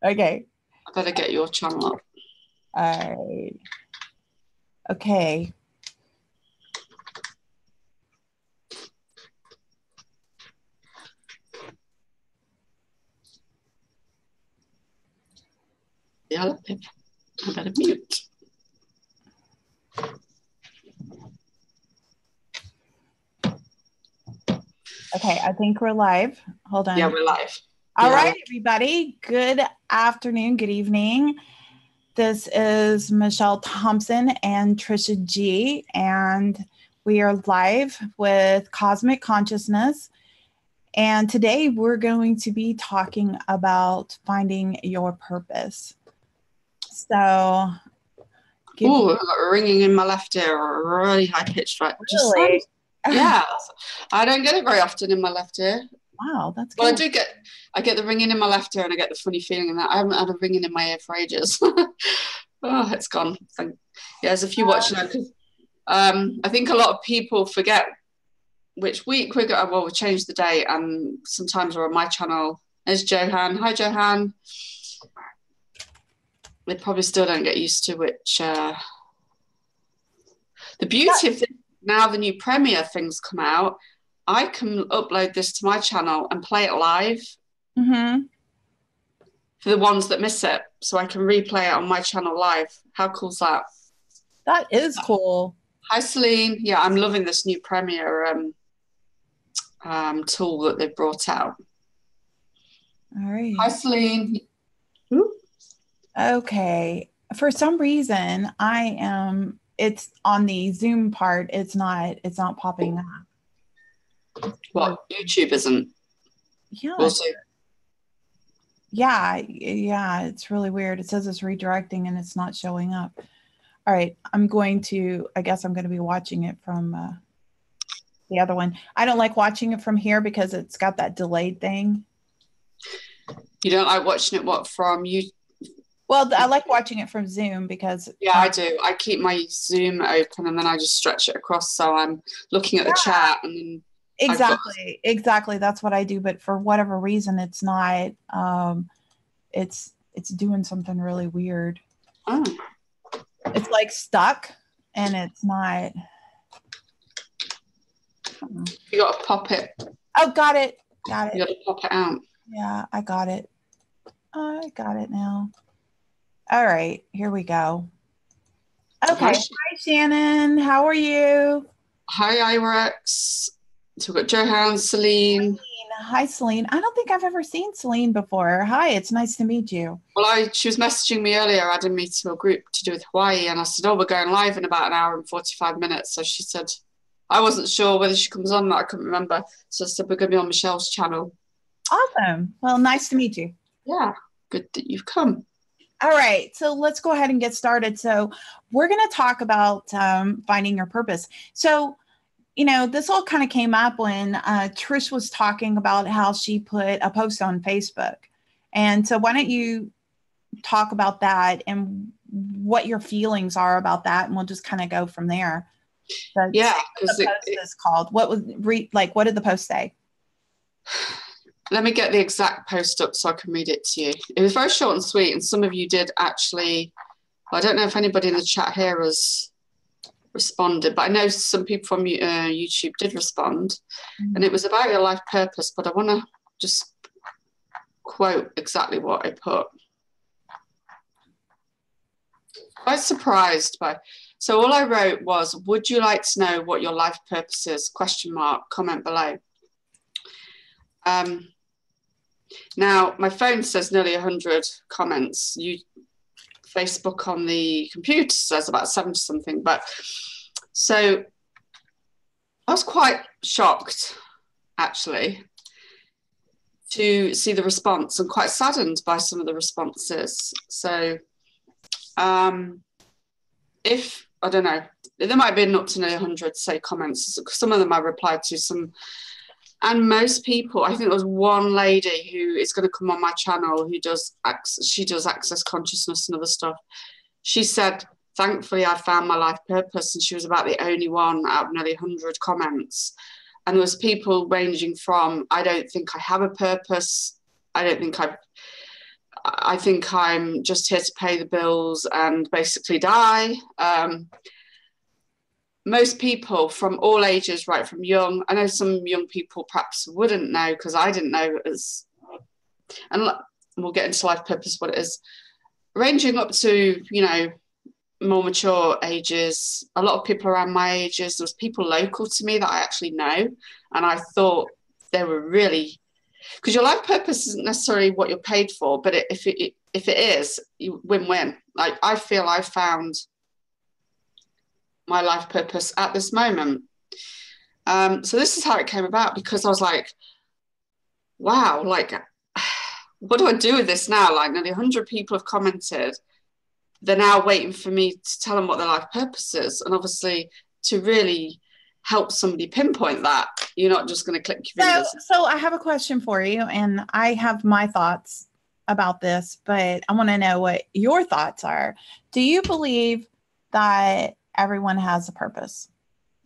Okay. I better get your channel up. All right. Okay. Yeah, I better mute. Okay, I think we're live. Hold Yeah, on. we're live. All Yeah. right, everybody. Good afternoon, good evening. This is Michelle Thompson and Trisha G, and we are live with Cosmic Consciousness. And today we're going to be talking about finding your purpose. So, Oh, I've got a ringing in my left ear, really high pitched, right? Just really? yeah. I don't get it very often in my left ear. Wow, that's Well, good. I get the ringing in my left ear, and I get the funny feeling in that I haven't had a ringing in my ear for ages. Oh, it's gone. Yeah, there's a few watching now because I think a lot of people forget which week we're going. Well, we changed the date, and sometimes we're on my channel. There's Johan. Hi, Johan. They probably still don't get used to which. The beauty of this, now the new Premiere things come out, I can upload this to my channel and play it live for the ones that miss it. So I can replay it on my channel live. How cool is that? That is cool. Hi, Celine. Yeah, I'm loving this new Premiere tool that they've brought out. All right. Hi, Celine. Okay. For some reason, it's on the Zoom part. It's not popping up. What? YouTube isn't? Yeah. Also, Yeah. It's really weird. It says it's redirecting and it's not showing up. All right. I guess I'm going to be watching it from the other one. I don't like watching it from here because it's got that delayed thing. you don't like watching it, from you? Well, I like watching it from Zoom because Yeah, I do. I keep my Zoom open and then I just stretch it across so I'm looking at the chat and then exactly. That's what I do. But for whatever reason, it's not. It's doing something really weird. Oh. It's like stuck, and it's not. You got to pop it. Oh, got it. Got it. You got to pop it out. Yeah, I got it. I got it now. All right, here we go. Okay. Hi, Shannon. How are you? Hi, Irex. So we've got Johan, Celine. Hi, Celine. I don't think I've ever seen Celine before. Hi, it's nice to meet you. Well, she was messaging me earlier, adding me to a group to do with Hawaii, and I said, "Oh, we're going live in about an hour and 45 minutes." So she said, I wasn't sure whether she comes on or not. I couldn't remember. So I said, we're going to be on Michelle's channel. Awesome. Well, nice to meet you. Yeah, good that you've come. All right, so let's go ahead and get started. So we're going to talk about finding your purpose. So, this all kind of came up when Trish was talking about how she put a post on Facebook. And so why don't you talk about that and what your feelings are about that, and we'll just kind of go from there. Yeah, because the post is called. What did the post say? Let me get the exact post up so I can read it to you. It was very short and sweet, and some of you did actually. I don't know if anybody in the chat here has responded, but I know some people from YouTube did respond, and it was about your life purpose. But I want to just quote exactly what I put. Quite surprised by. So all I wrote was, "Would you like to know what your life purpose is?" ? Comment below. Now, my phone says nearly 100 comments. Facebook on the computer says about 70 something. But so I was quite shocked, actually, to see the response and quite saddened by some of the responses. So if, I don't know, there might be up to nearly 100, say, comments. Some of them I replied to, some. And most people, I think there was one lady who is going to come on my channel who does access consciousness and other stuff. She said, thankfully, I found my life purpose. And she was about the only one out of nearly 100 comments. And there was people ranging from, I don't think I have a purpose. I I think I'm just here to pay the bills and basically die. Most people from all ages, right from young, I know some young people perhaps wouldn't know because I didn't know and we'll get into life purpose, what it is, ranging up to, more mature ages. A lot of people around my ages, there was people local to me that I actually know, and I thought they were really, because your life purpose isn't necessarily what you're paid for, but if it is, you win-win. Like, I feel I found my life purpose at this moment. So this is how it came about, because I was like, wow, like, what do I do with this now? Like, nearly 100 people have commented. They're now waiting for me to tell them what their life purpose is. And obviously, to really help somebody pinpoint that, you're not just going to click your fingers. So I have a question for you, and I have my thoughts about this, but I want to know what your thoughts are. Do you believe that everyone has a purpose?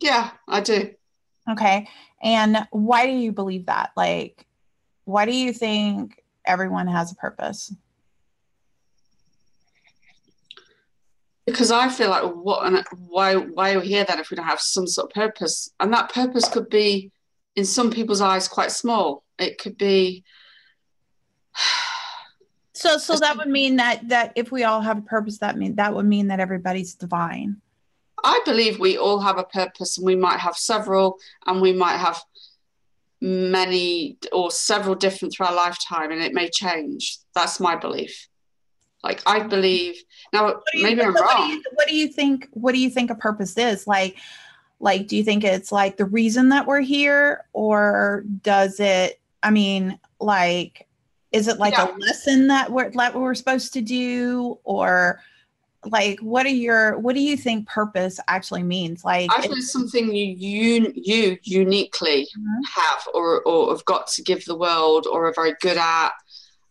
Yeah, I do. Okay. And why do you believe that? Like, why do you think everyone has a purpose? Because I feel like, why are we here then if we don't have some sort of purpose? And that purpose could be, in some people's eyes, quite small. It could be. So that would mean that if we all have a purpose, that would mean that everybody's divine. I believe we all have a purpose, and we might have several, and we might have many or several different through our lifetime, and it may change. That's my belief. Like, I believe now, maybe I'm wrong. What do you think? What do you think a purpose is? Like, do you think it's like the reason that we're here, or does it? I mean, like, is it like a lesson that we're supposed to do, or like, what do you think purpose actually means? Like, I think it's something you uniquely have, or have got to give the world, or are very good at.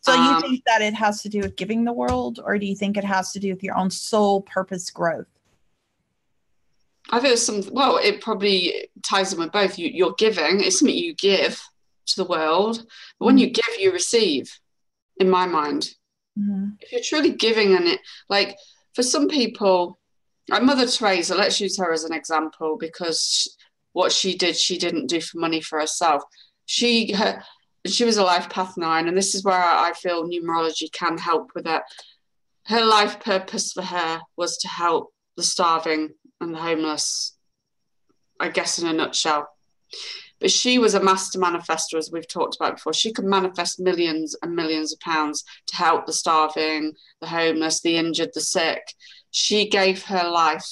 So you think that it has to do with giving the world, or do you think it has to do with your own soul purpose growth? I think it probably ties in with both. You're giving, it's something you give to the world. But when you give, you receive, in my mind. Mm-hmm. If you're truly giving, and it, like, for some people, like Mother Teresa, let's use her as an example, because what she didn't do for money for herself. She was a life path 9, and this is where I feel numerology can help with it. Her life purpose for her was to help the starving and the homeless, I guess, in a nutshell. But she was a master manifestor, as we've talked about before. She could manifest millions and millions of pounds to help the starving, the homeless, the injured, the sick. She gave her life.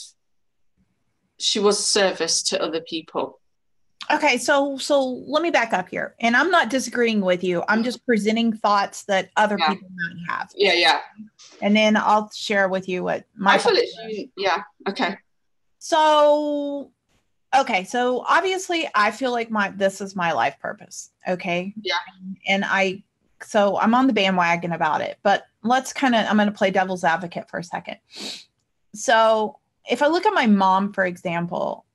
She was service to other people. Okay, so let me back up here. And I'm not disagreeing with you. I'm just presenting thoughts that other people might have. Yeah. And then I'll share with you what my okay. So obviously I feel like this is my life purpose. Okay. Yeah. And I'm on the bandwagon about it, but I'm going to play devil's advocate for a second. So if I look at my mom, for example,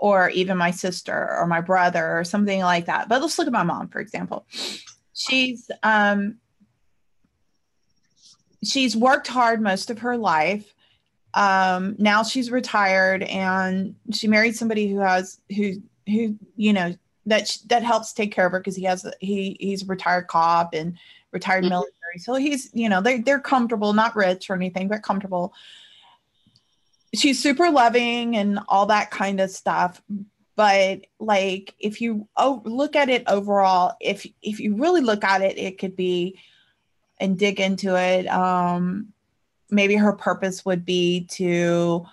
or even my sister or my brother or something like that, but let's look at my mom, for example. She's worked hard most of her life. Now she's retired, and she married somebody who that helps take care of her, because he's a retired cop and retired military. So he's, they're comfortable, not rich or anything, but comfortable. She's super loving and all that kind of stuff. But like, if you look at it overall, if you really look at it, it could be, and dig into it, maybe her purpose would be to,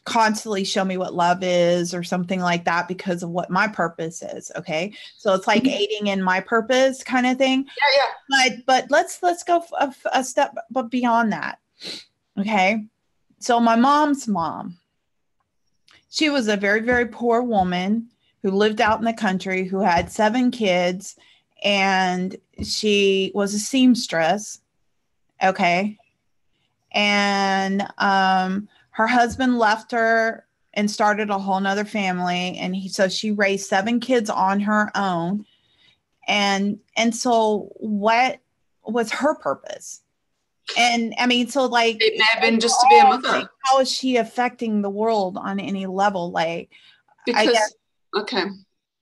constantly show me what love is, or something like that, because of what my purpose is. Okay. So it's like aiding in my purpose kind of thing. Yeah. But let's go a step but beyond that. Okay. So my mom's mom, she was a very, very poor woman who lived out in the country, who had 7 kids, and she was a seamstress. Okay. And her husband left her and started a whole nother family. And so she raised 7 kids on her own. And so what was her purpose? And I mean, so like, it may have been just to be a mother. Like, how is she affecting the world on any level? Like, because, I guess, okay.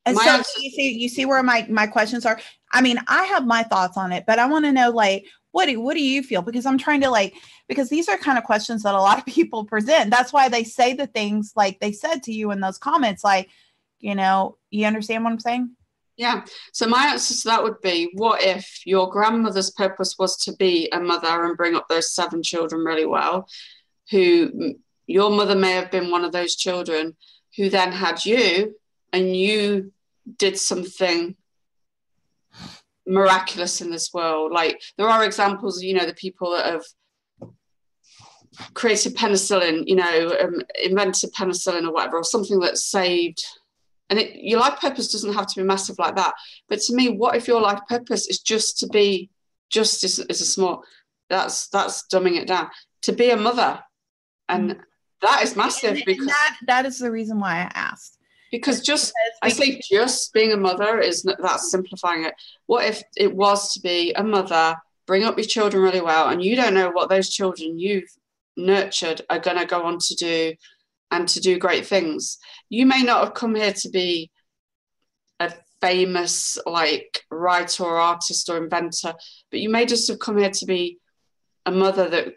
And so you see where my questions are. I mean, I have my thoughts on it, but I want to know, like, what do you feel? Because I'm trying to, like, because these are kind of questions that a lot of people present. That's why they say the things like they said to you in those comments, like, you understand what I'm saying? Yeah. So my answer to that would be, what if your grandmother's purpose was to be a mother and bring up those 7 children really well, who your mother may have been one of those children who then had you, and you did something miraculous in this world. Like, there are examples, the people that have created penicillin, invented penicillin or whatever, or something that saved. And your life purpose doesn't have to be massive like that. But to me, what if your life purpose is just to be, just as a small, that's dumbing it down, to be a mother. And that is massive. Because that is the reason why I asked. Because I say just being a mother that's simplifying it. What if it was to be a mother, bring up your children really well, and you don't know what those children you've nurtured are going to go on to do, and to do great things. You may not have come here to be a famous, like, writer or artist or inventor, but you may just have come here to be a mother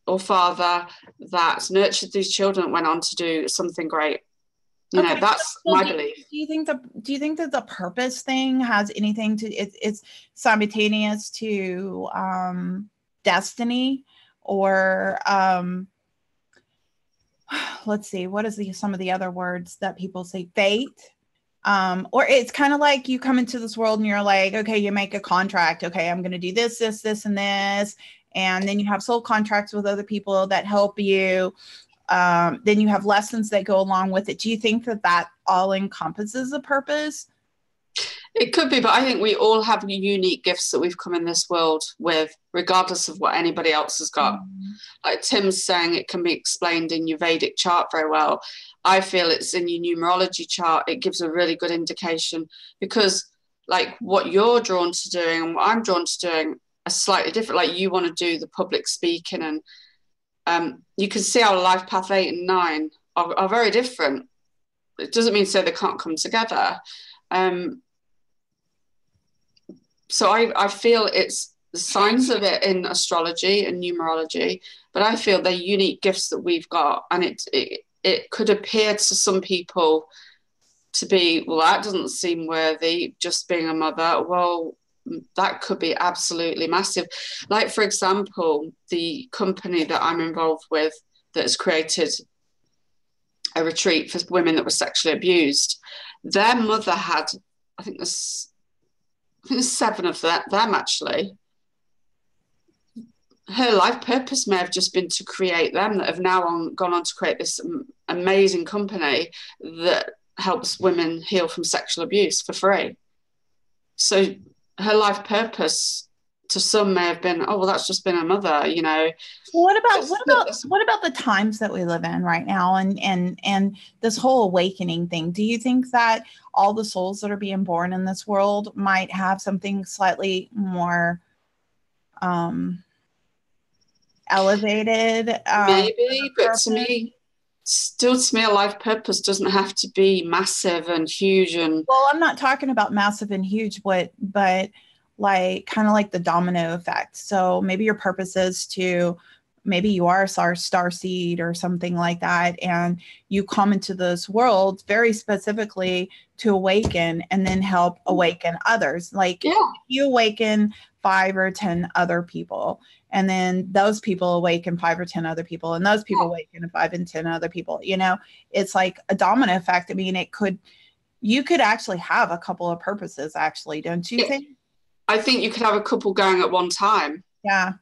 or father that's nurtured these children that went on to do something great. That's my belief. Do you think that the purpose thing has anything to it's simultaneous to destiny, or let's see, what is some of the other words that people say, fate? Or it's kind of like you come into this world and you're like, okay, you make a contract. Okay, I'm going to do this, this, this, and this. And then you have soul contracts with other people that help you. Then you have lessons that go along with it. Do you think that all encompasses a purpose? It could be, but I think we all have unique gifts that we've come in this world with, regardless of what anybody else has got. Like Tim's saying, it can be explained in your Vedic chart very well. I feel it's in your numerology chart. It gives a really good indication, because like what you're drawn to doing and what I'm drawn to doing are slightly different. Like, you want to do the public speaking, and you can see our life path 8 and 9 are very different. It doesn't mean to say they can't come together. So I feel it's the signs of it in astrology and numerology, but I feel they're unique gifts that we've got, and it could appear to some people to be, well, that doesn't seem worthy, just being a mother. Well, that could be absolutely massive. Like, for example, the company that I'm involved with that has created a retreat for women that were sexually abused, their mother had, I think there's 7 of them actually. Her life purpose may have just been to create them, that have now gone on to create this amazing company that helps women heal from sexual abuse for free. So her life purpose to some may have been, oh, well, that's just been a mother, What about the times that we live in right now, and this whole awakening thing? Do you think that all the souls that are being born in this world might have something slightly more elevated? Maybe, but to me, a life purpose doesn't have to be massive and huge. And well, I'm not talking about massive and huge, but like kind of like the domino effect. So maybe your purpose is to, maybe you are a star seed or something like that, and you come into this world very specifically to awaken and then help awaken others. Like, you awaken 5 or 10 other people, and then those people awaken 5 or 10 other people, and those people awaken 5 and 10 other people. It's like a domino effect. I mean, you could actually have a couple of purposes, actually, don't you think? I think you could have a couple going at one time. Yeah.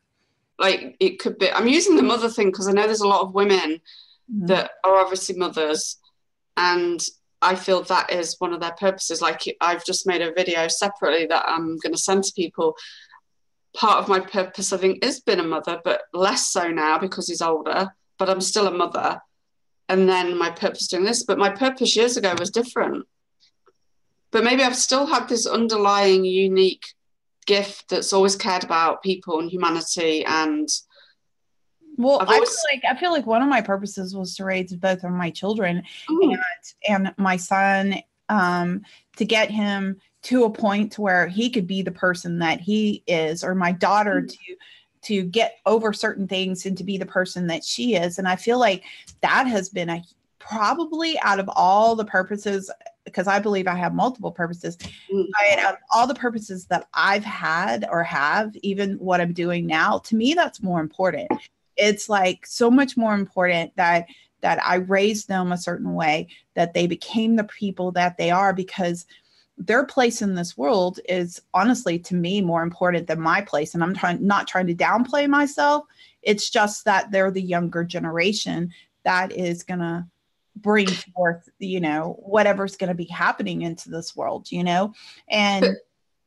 Like, it could be, I'm using the mother thing because I know there's a lot of women that are obviously mothers, and I feel that is one of their purposes. Like, I've just made a video separately that I'm going to send to people. Part of my purpose, I think, is being a mother, but less so now because he's older, but I'm still a mother. And then my purpose doing this, but my purpose years ago was different. but maybe I've still had this underlying unique gift that's always cared about people and humanity. And well, I feel like one of my purposes was to raise both of my children and my son, to get him to a point to where he could be the person that he is, or my daughter to get over certain things and to be the person that she is. And I feel like that has been probably out of all the purposes, because I believe I have multiple purposes, but out of all the purposes that I've had or have, even what I'm doing now, to me, that's more important. It's like so much more important that I raised them a certain way, that they became the people that they are, because their place in this world is honestly, to me, more important than my place. And I'm not trying to downplay myself. It's just that they're the younger generation that is going to bring forth, whatever's going to be happening into this world, and but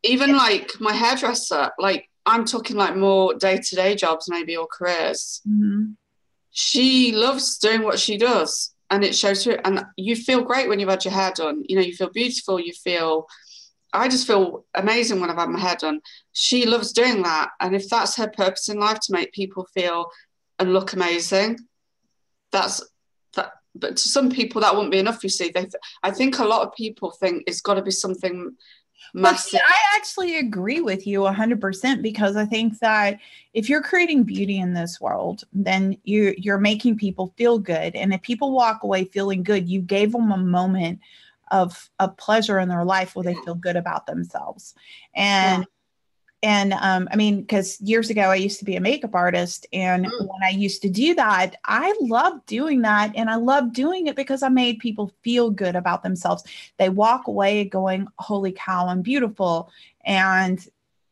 even like my hairdresser, like I'm talking like more day-to-day jobs maybe, or careers. Mm-hmm. She loves doing what she does, and it shows her. And you feel great when you've had your hair done. You feel beautiful. I just feel amazing when I've had my hair done. She loves doing that. And if that's her purpose in life, to make people feel and look amazing, that's that. But to some people that wouldn't be enough, you see. I think a lot of people think it's got to be something massive. But I actually agree with you 100%, because I think that if you're creating beauty in this world, then you're making people feel good. And if people walk away feeling good, you gave them a moment of pleasure in their life where they feel good about themselves. And I mean, because years ago I used to be a makeup artist, and when I used to do that, I loved doing that, and I loved doing it because I made people feel good about themselves. They walk away going, "Holy cow, I'm beautiful." And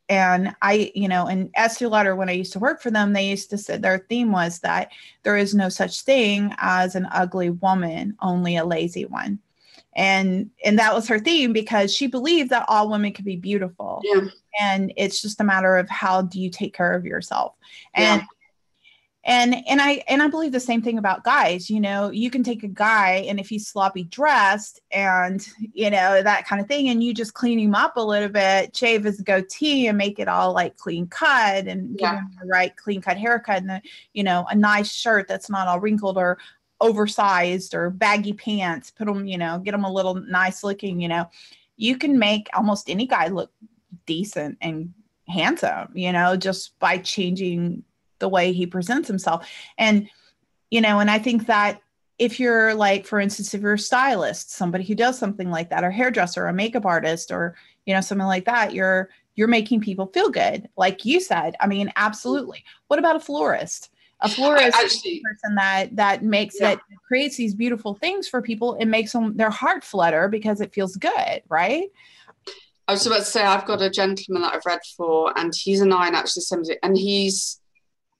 I, in Estee Lauder, when I used to work for them, they used to say their theme was that there is no such thing as an ugly woman, only a lazy one. And that was her theme, because she believed that all women could be beautiful. Yeah. And it's just a matter of how do you take care of yourself. And I believe the same thing about guys. You can take a guy, and if he's sloppy dressed and that kind of thing, and you just clean him up a little bit, shave his goatee and make it all like clean cut, and give him the right clean cut haircut, and a nice shirt that's not all wrinkled or oversized or baggy pants, put them, get them a little nice looking, you can make almost any guy look decent and handsome, just by changing the way he presents himself. And I think that if you're like, for instance, if you're a stylist, somebody who does something like that, or hairdresser, or a makeup artist, or something like that, you're making people feel good, like you said. I mean, absolutely. What about a florist? A florist is a person that makes that creates these beautiful things for people. It makes their heart flutter because it feels good, right? I was about to say, I've got a gentleman that I've read for, and he's a 9, actually, 70, and he's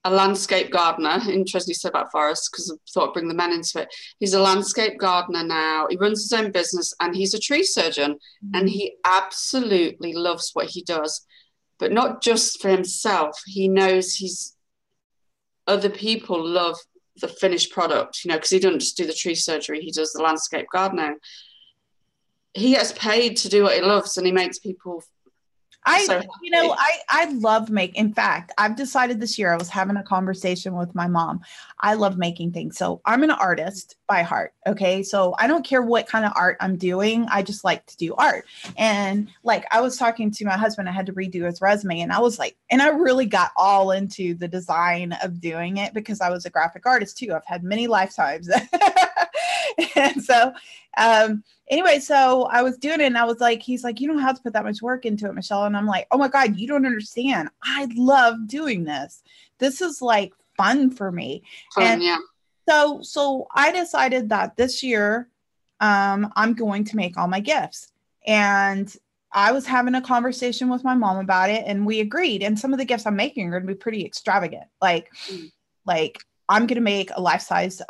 a landscape gardener. Interesting you said about forests, because I thought I'd bring the men into it. He's a landscape gardener now. He runs his own business, and he's a tree surgeon, and he absolutely loves what he does, but not just for himself. He knows other people love the finished product, because he doesn't just do the tree surgery, he does the landscape gardening. He gets paid to do what he loves, and he makes people I love in fact, I've decided this year, I was having a conversation with my mom. I love making things. So I'm an artist by heart. Okay. So I don't care what kind of art I'm doing. I just like to do art. And like, I was talking to my husband, I had to redo his resume, and I was like, and I really got all into the design of doing it, because I was a graphic artist too. I've had many lifetimes. And so, anyway, so I was doing it, and I was like, he's like, "You don't have to put that much work into it, Michelle." And I'm like, "Oh my God, you don't understand. I love doing this. This is like fun for me." So I decided that this year, I'm going to make all my gifts. And I was having a conversation with my mom about it, and we agreed. And some of the gifts I'm making are going to be pretty extravagant. Like I'm going to make a life-size,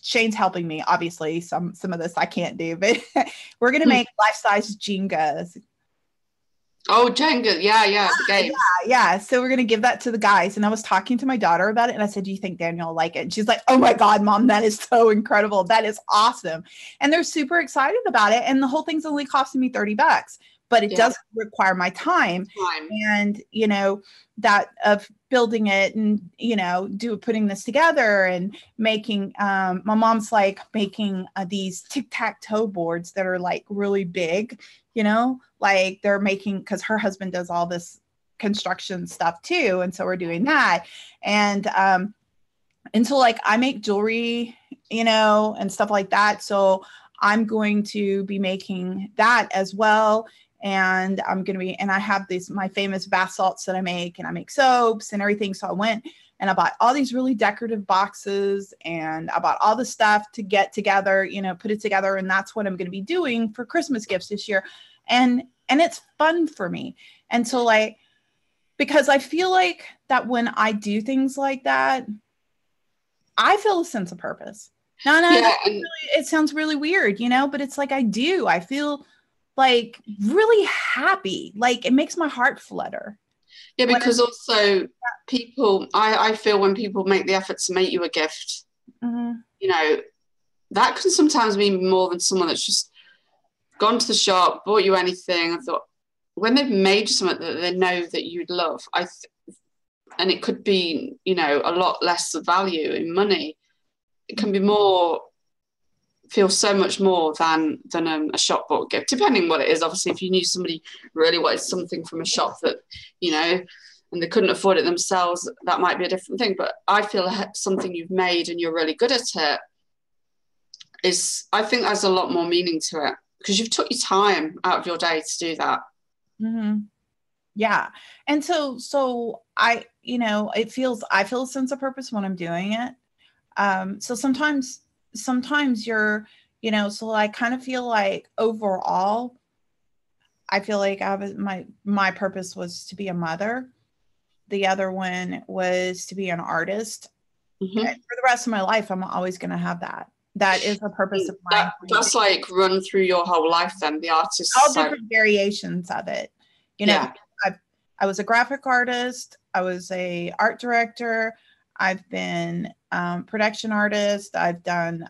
Shane's helping me, obviously, some of this I can't do, but we're going to make life-size Jengas. Oh, Jenga. Yeah, the game. Yeah. So we're going to give that to the guys. And I was talking to my daughter about it. And I said, do you think Daniel will like it? And she's like, oh my God, Mom, that is so incredible. That is awesome. And they're super excited about it. And the whole thing's only costing me $30, but it does require my time. And, you know, that of building it and, you know, putting this together and making, my mom's like making these tic-tac-toe boards that are like really big, you know, like they're making, because her husband does all this construction stuff too. And so we're doing that. And so like I make jewelry, you know, and stuff like that. So I'm going to be making that as well. And I have my famous bath salts that I make, and I make soaps and everything. So I went and I bought all these really decorative boxes, and I bought all the stuff to get together, you know, put it together. And that's what I'm going to be doing for Christmas gifts this year. And it's fun for me. And so like, because I feel like that when I do things like that, I feel a sense of purpose. No, it sounds really weird, you know, but it's like I feel like really happy. Like it makes my heart flutter. Yeah, because also people, I feel when people make the effort to make you a gift, you know, that can sometimes mean more than someone that's just gone to the shop, bought you anything. I thought, when they've made something that they know that you'd love, and it could be, you know, a lot less of value in money, it can be more, feel so much more than a shop bought gift, depending what it is. Obviously, if you knew somebody really wanted something from a shop that, you know, and they couldn't afford it themselves, that might be a different thing. But I feel something you've made and you're really good at it I think there's a lot more meaning to it, because you've took your time out of your day to do that. Yeah. And so I, you know, I feel a sense of purpose when I'm doing it. So sometimes you're, you know, so I kind of feel like overall, I feel like my purpose was to be a mother. The other one was to be an artist. And for the rest of my life, I'm always going to have that. That is the purpose of mine. That's like run through your whole life then, the artist. All different variations of it. You know, I was a graphic artist. I was a art director. I've been production artist. I've done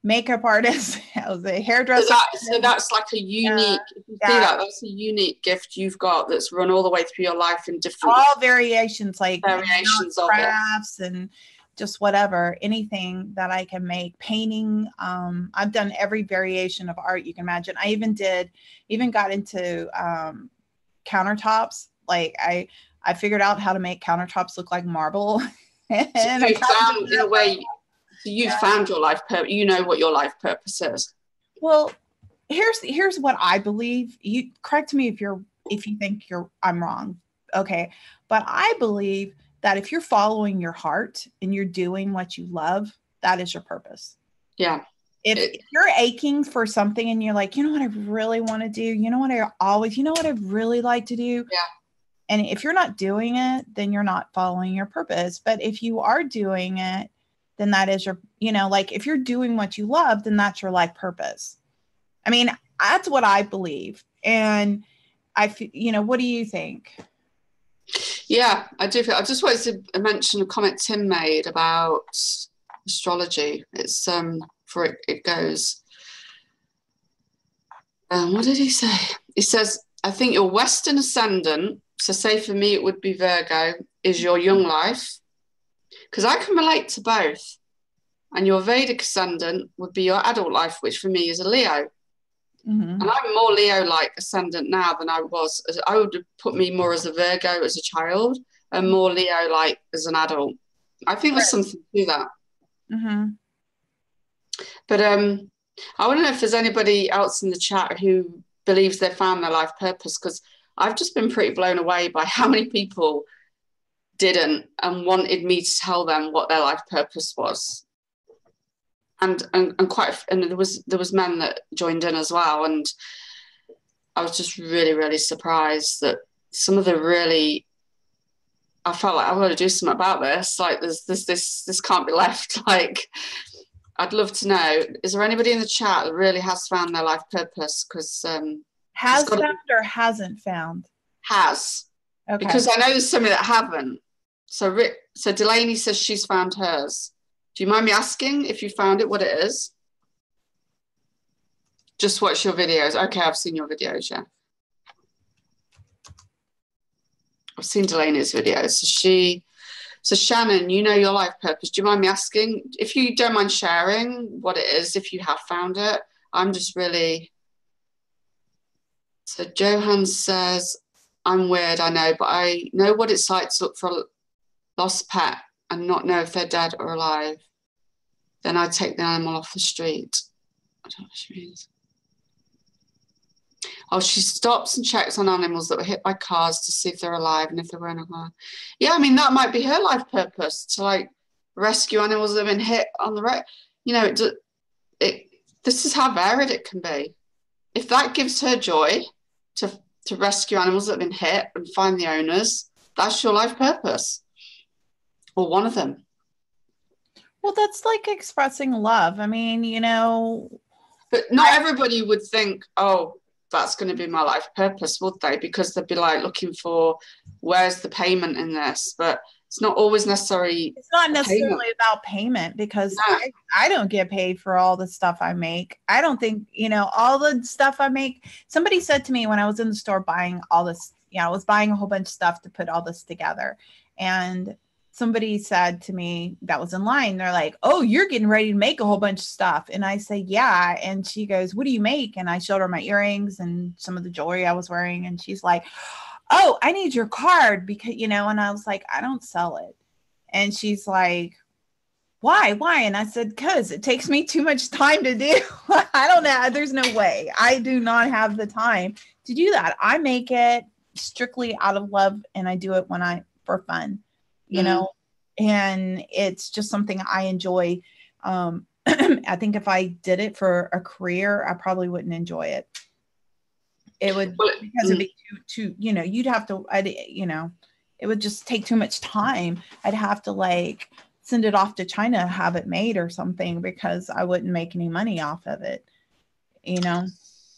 makeup artist. I was a hairdresser. So that's like a unique, that's a unique gift you've got that's run all the way through your life in different. All variations, like variations of crafts and just whatever, anything that I can make, painting. I've done every variation of art you can imagine. I even got into countertops. Like I figured out how to make countertops look like marble. And so you found your life purpose. You know what your life purpose is. Well, here's what I believe. You correct me if you think I'm wrong. Okay. But I believe that if you're following your heart and you're doing what you love, that is your purpose. Yeah. If you're aching for something and you're like, you know what I really want to do? You know what I really like to do? Yeah. And if you're not doing it, then you're not following your purpose. But if you are doing it, then that is your, you know, like if you're doing what you love, then that's your life purpose. I mean, that's what I believe. And you know, what do you think? Yeah, I do. I just wanted to mention a comment Tim made about astrology. It's for it goes. What did he say? He says, I think your Western ascendant, so say for me it would be Virgo, is your young life, because I can relate to both. And your Vedic ascendant would be your adult life, which for me is a Leo. And I'm more Leo-like ascendant now than I was. I would put me more as a Virgo as a child and more Leo-like as an adult. I think there's something to that. But I want to know if there's anybody else in the chat who believes they've found their life purpose, because I've just been pretty blown away by how many people didn't and wanted me to tell them what their life purpose was. And there was men that joined in as well, and I was just really, really surprised that some of the really, I felt like I've got to do something about this. Like this can't be left. Like, I'd love to know, is there anybody in the chat that really has found their life purpose? Because It's Has got found or hasn't found? has. Okay. Because I know there's some that haven't. So Delaney says she's found hers. Do you mind me asking if you found it, what it is? Just watch your videos. Okay, I've seen your videos, yeah. I've seen Delaney's videos. So Shannon, you know your life purpose. Do you mind me asking? If you don't mind sharing what it is, if you have found it. I'm just really... So Johan says, I'm weird, I know, but I know what it's like to look for a lost pet and not know if they're dead or alive. Then I take the animal off the street. I don't know what she means. Oh, she stops and checks on animals that were hit by cars to see if they're alive and if they were in a car. Yeah, I mean, that might be her life purpose, to like rescue animals that have been hit on the road. You know, this is how varied it can be. If that gives her joy to rescue animals that have been hit and find the owners, that's your life purpose, or one of them. Well, that's like expressing love. I mean, you know. But not everybody would think, oh, that's going to be my life purpose, would they? Because they'd be like looking for, where's the payment in this? But it's not always necessary. It's not necessarily about payment, because No. I don't get paid for all the stuff I make. I don't think, you know, all the stuff I make. Somebody said to me when I was in the store buying all this, I was buying a whole bunch of stuff to put all this together. And somebody said to me that was in line, they're like, oh, you're getting ready to make a whole bunch of stuff. And I say, yeah. And she goes, what do you make? And I showed her my earrings and some of the jewelry I was wearing. And she's like, oh, I need your card because, you know, and I was like, I don't sell it. And she's like, why? And I said, because it takes me too much time to do. I don't know. There's no way. I do not have the time to do that. I make it strictly out of love, and I do it for fun, you know, and it's just something I enjoy. I think if I did it for a career, I probably wouldn't enjoy it. It would, because it'd be too, you know, you'd have to, you know, it would just take too much time. I'd have to like send it off to China, have it made or something, because I wouldn't make any money off of it, you know.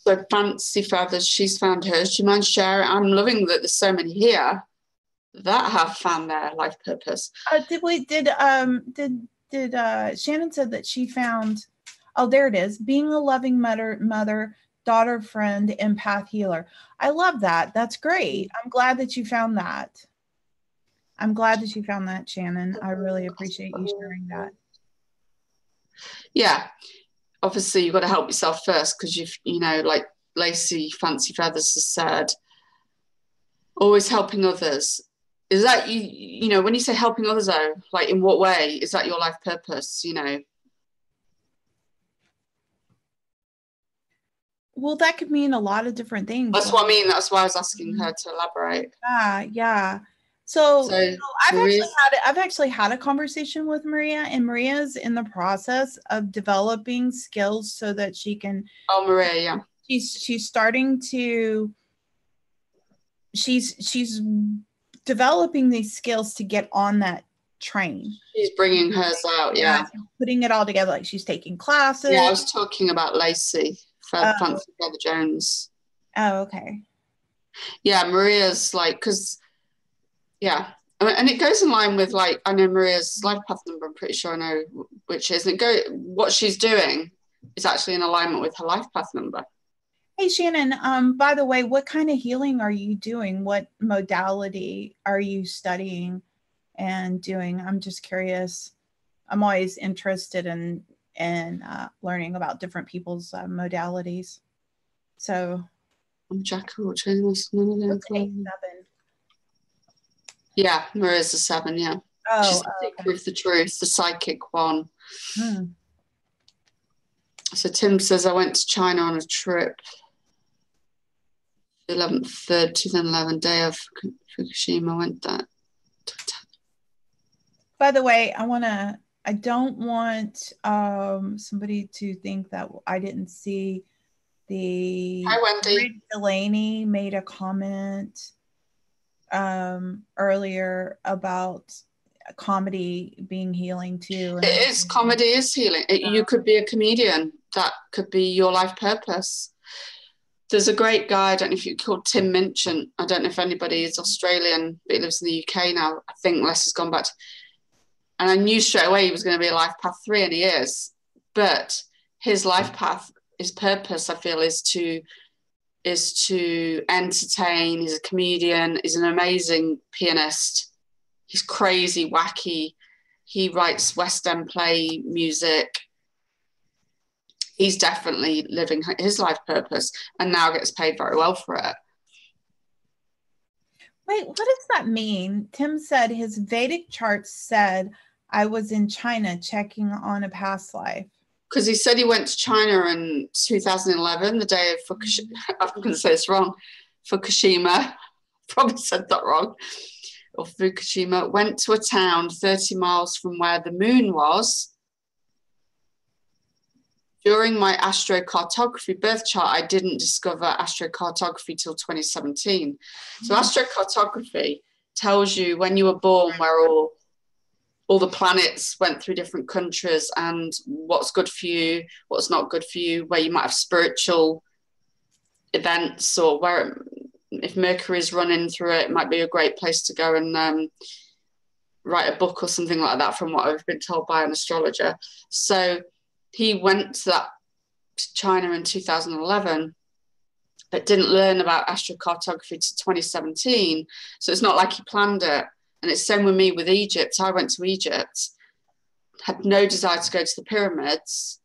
So Fancy Feathers, she's found hers. Do you mind sharing? I'm loving that there's so many here that have found their life purpose. Did Shannon said that she found, oh, there it is. Being a loving mother, daughter, friend, empath, healer. I love that. That's great. I'm glad that you found that. Shannon. I really appreciate you sharing that. Yeah. Obviously, you've got to help yourself first, because you know, like Lacey Fancy Feathers has said, always helping others. Is that, you know, when you say helping others, though, like in what way? Is that your life purpose, you know? Well, that could mean a lot of different things. That's what I mean. That's why I was asking her to elaborate. Yeah. So I've actually had a conversation with Maria, and Maria's in the process of developing skills so that she can. Oh, Maria, yeah. She's starting to. She's developing these skills to get on that train. She's bringing hers out, yeah. Putting it all together, like she's taking classes. Yeah, I was talking about Lacey, Fancy Feather Jones. Oh, okay. Yeah, Maria's like, because, yeah, and it goes in line with, like, I know Maria's life path number, I'm pretty sure I know which is, and what she's doing is actually in alignment with her life path number. Hey, Shannon, by the way, what kind of healing are you doing? What modality are you studying and doing? I'm just curious. I'm always interested in learning about different people's modalities. So I'm Jackal, none of them. 7. Yeah, Maria's the 7, yeah. Oh, she's the seeker of the truth, the psychic one. So Tim says, I went to China on a trip. 11th, 3rd, 2011, day of Fukushima. Went that. By the way, I don't want somebody to think that I didn't see the. Hi, Wendy. Delaney made a comment earlier about comedy being healing too. It is. Comedy is healing. You could be a comedian. That could be your life purpose. There's a great guy, I don't know if you called Tim Minchin. I don't know if anybody is Australian, but he lives in the UK now. I think Les has gone back to, and I knew straight away he was going to be a life path 3, and he is. But his life path, his purpose, I feel, is to entertain. He's a comedian. He's an amazing pianist. He's crazy, wacky. He writes West End play music. He's definitely living his life purpose and now gets paid very well for it. Wait, what does that mean? Tim said his Vedic chart said I was in China checking on a past life. Because he said he went to China in 2011, the day of Fukushima. I'm going to say this wrong. Fukushima. Probably said that wrong. Or Fukushima. Went to a town 30 miles from where the moon was. During my astrocartography birth chart, I didn't discover astrocartography till 2017. So astrocartography tells you when you were born where all the planets went through different countries and what's good for you, what's not good for you, where you might have spiritual events, or where if Mercury's running through it, it might be a great place to go and write a book or something like that, from what I've been told by an astrologer. So he went to China in 2011, but didn't learn about astrocartography to 2017. So it's not like he planned it. And it's same with me with Egypt. I went to Egypt, had no desire to go to the pyramids,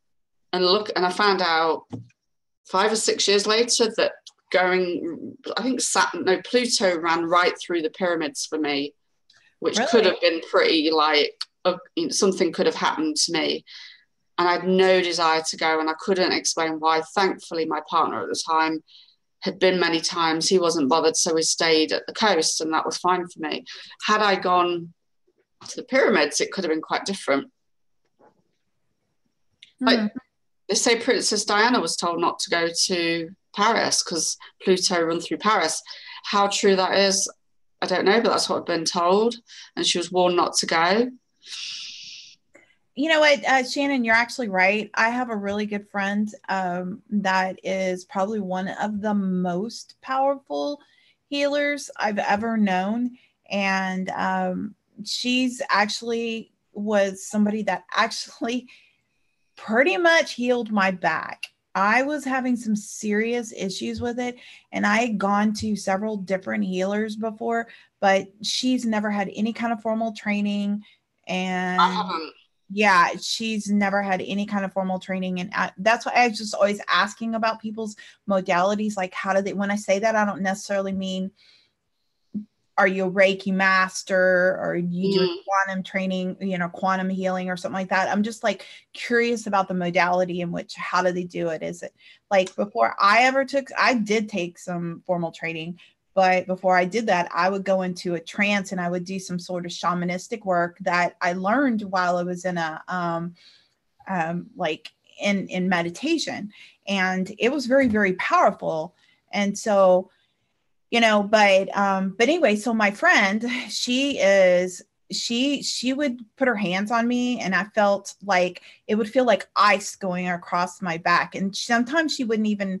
and I found out 5 or 6 years later that Pluto ran right through the pyramids for me, which Really? could have been pretty something could have happened to me. And I had no desire to go, and I couldn't explain why. Thankfully, my partner at the time had been many times. He wasn't bothered, so we stayed at the coast, and that was fine for me. Had I gone to the pyramids, it could have been quite different. Like they say Princess Diana was told not to go to Paris because Pluto run through Paris. How true that is, I don't know, but that's what I've been told. And she was warned not to go. You know what, Shannon, you're actually right. I have a really good friend that is probably one of the most powerful healers I've ever known. And she's actually was somebody that actually pretty much healed my back. I was having some serious issues with it, and I had gone to several different healers before, but she's never had any kind of formal training. And I haven't. Yeah, she's never had any kind of formal training. And that's why I was just always asking about people's modalities. Like, how do they, when I say that, I don't necessarily mean, are you a Reiki master, or you do quantum training, quantum healing or something like that. I'm just like curious about the modality in which, how do they do it? Is it like before I did take some formal training, but before I did that, I would go into a trance and I would do some sort of shamanistic work that I learned while I was in in meditation. And it was very, very powerful. And so, but anyway, so my friend, she would put her hands on me, and I felt like it would feel like ice going across my back. And sometimes she wouldn't even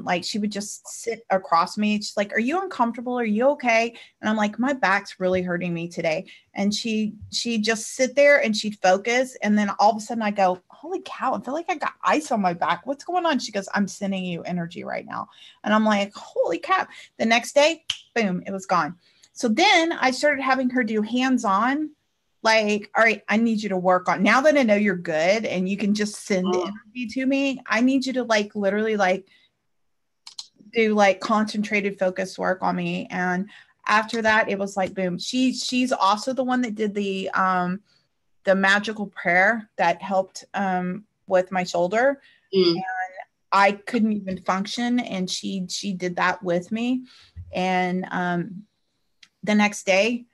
like, she would just sit across me. She's like, are you uncomfortable? Are you okay? And I'm like, my back's really hurting me today. And she'd just sit there and she'd focus. And then all of a sudden I go, holy cow, I feel like I got ice on my back. What's going on? She goes, I'm sending you energy right now. And I'm like, holy crap. The next day, boom, it was gone. So then I started having her do hands-on, like, all right, I need you to work on, now that I know you're good and you can just send energy to me, I need you to like literally like do like concentrated focused work on me. And after that, it was like, boom. She's also the one that did the magical prayer that helped with my shoulder. And I couldn't even function, and she did that with me. And the next day,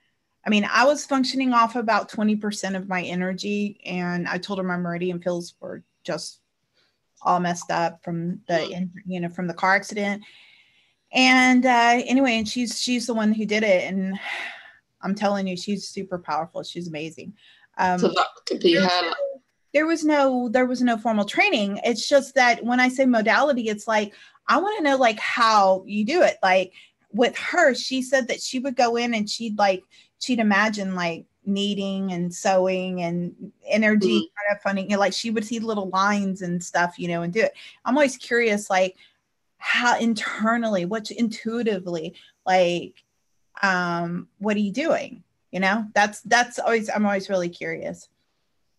I mean, I was functioning off about 20% of my energy, and I told her my meridian fields were just all messed up from the, from the car accident. And anyway, and she's the one who did it. And I'm telling you, she's super powerful. She's amazing. So that could be her. There was no formal training. It's just that when I say modality, it's like, I want to know like how you do it. Like with her, she said that she would go in and she'd imagine like kneading and sewing and energy kind of funny, you know, like she would see little lines and stuff, you know, and do it. I'm always curious, like how internally, what's intuitively, like, what are you doing? You know, that's always, I'm always really curious.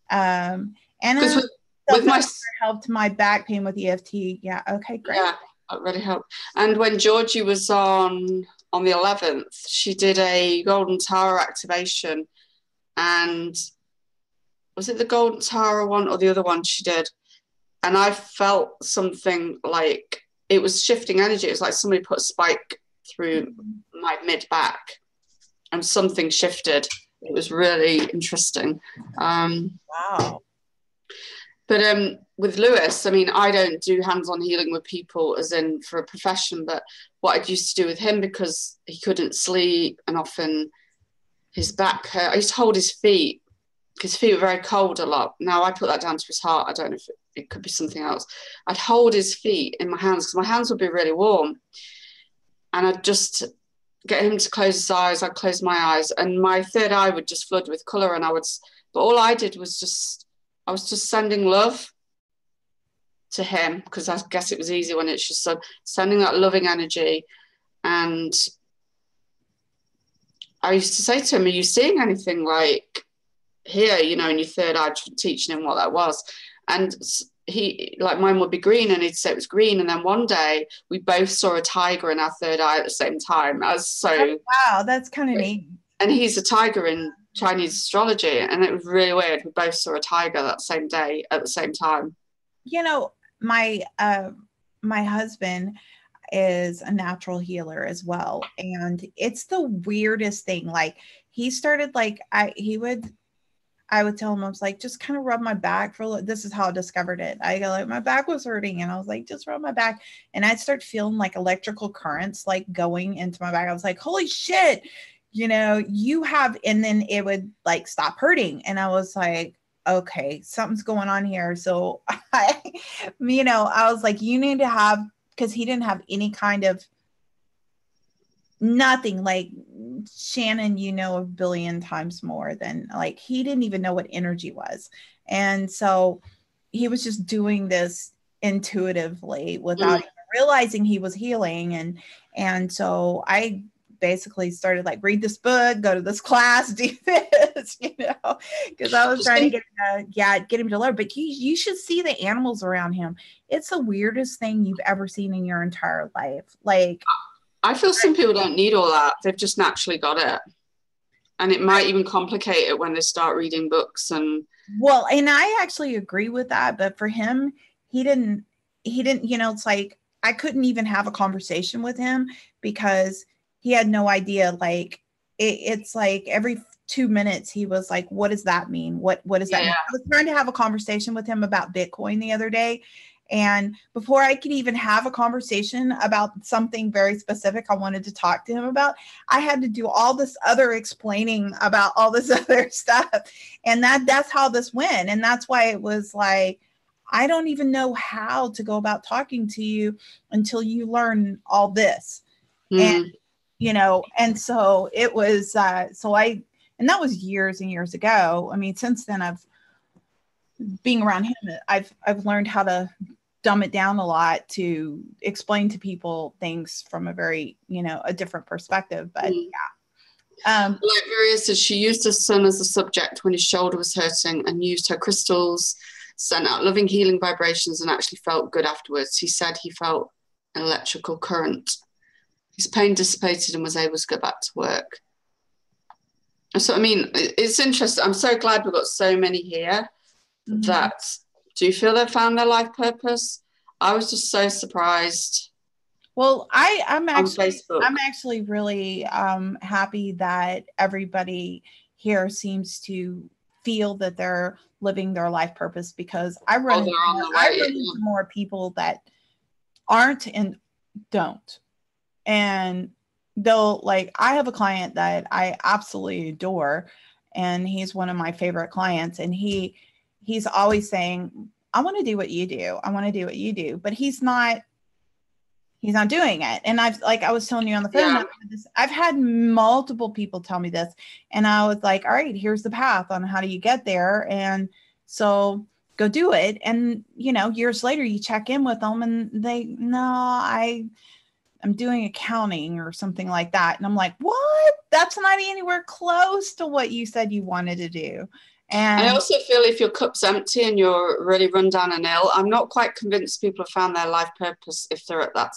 And with my helped my back pain with EFT. Yeah. Okay, great. Yeah, that really helped. And when Georgie was on the 11th, she did a Golden Tower activation. And was it the Golden Tower one or the other one she did? And I felt something like it was shifting energy. It was like somebody put a spike through my mid back and something shifted. It was really interesting. Wow. But with Lewis, I mean, I don't do hands-on healing with people as in for a profession, but what I used to do with him, because he couldn't sleep and often his back hurt, I used to hold his feet. His feet were very cold a lot. Now I put that down to his heart. I don't know if it could be something else. I'd hold his feet in my hands because my hands would be really warm. And I'd just get him to close his eyes. I'd close my eyes and my third eye would just flood with color. And but all I did was I was just sending love to him, because I guess it was easy when it's just sending that loving energy. And I used to say to him, are you seeing anything like here, you know, in your third eye, teaching him what that was? And he, like, mine would be green and he'd say it was green. And then one day we both saw a tiger in our third eye at the same time. Wow, that's kind of neat. And he's a tiger in Chinese astrology, and it was really weird. We both saw a tiger that same day at the same time. You know, my husband is a natural healer as well, and it's the weirdest thing. Like he started, like I would tell him, I was like, just kind of rub my back for, this is how I discovered it. I go like, my back was hurting. And I was like, just rub my back. And I'd start feeling like electrical currents, like going into my back. I was like, holy shit, you know, and then it would like stop hurting. And I was like, okay, something's going on here. So I was like, you need to have, because he didn't have any kind of nothing, like Shannon, you know, a billion times more than, like, he didn't even know what energy was. And so he was just doing this intuitively without even realizing he was healing. And so I basically started like, read this book, go to this class, do this, you know, because I was trying to get him to learn. But you should see the animals around him. It's the weirdest thing you've ever seen in your entire life. Like, I feel some people don't need all that. They've just naturally got it. And it might even complicate it when they start reading books. And I actually agree with that. But for him, he didn't, you know, it's like, I couldn't even have a conversation with him because he had no idea. Like, it's like every 2 minutes, he was like, what does that mean? What does that mean? I was trying to have a conversation with him about Bitcoin the other day. And before I could even have a conversation about something very specific I wanted to talk to him about, I had to do all this other explaining about all this other stuff. And that's how this went. And that's why it was like, I don't even know how to go about talking to you until you learn all this. And, you know, and so it was, and that was years and years ago. I mean, since then being around him, I've learned how to dumb it down a lot to explain to people things from a very, you know, a different perspective. But yeah. Like Maria says, she used her son as a subject when his shoulder was hurting and used her crystals, sent out loving healing vibrations, and actually felt good afterwards. He said he felt an electrical current. His pain dissipated and was able to go back to work. So, I mean, it's interesting. I'm so glad we've got so many here that do you feel they found their life purpose? I was just so surprised. Well, I'm actually really happy that everybody here seems to feel that they're living their life purpose, because I run into more people that aren't and don't. And they'll, like, I have a client that I absolutely adore, and he's one of my favorite clients, and he's always saying, I want to do what you do. I want to do what you do. But he's not he's not doing it. And I was telling you on the phone, Yeah. I've had multiple people tell me this, and I was like, all right, here's the path on how do you get there. And so go do it. And, years later you check in with them and I'm doing accounting or something like that. And I'm like, what? That's not anywhere close to what you said you wanted to do. And I also feel if your cup's empty and you're really run down and ill, I'm not quite convinced people have found their life purpose if they're at that.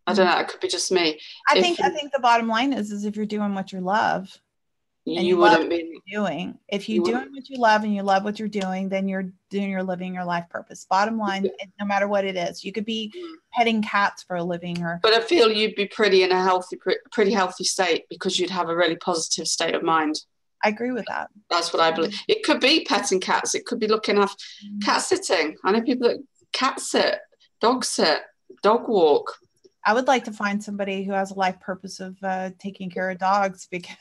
I don't know. It could be just me. I think the bottom line is if you're doing what you love, and you wouldn't be doing. If you're doing what you love and you love what you're doing, then you're living your life purpose. Bottom line, no matter what it is, you could be petting cats for a living, But I feel you'd be pretty healthy state because you'd have a really positive state of mind. I agree with that. That's what I believe. It could be petting cats. It could be looking after cat sitting. I know people that cat sit, dog walk. I would like to find somebody who has a life purpose of taking care of dogs because.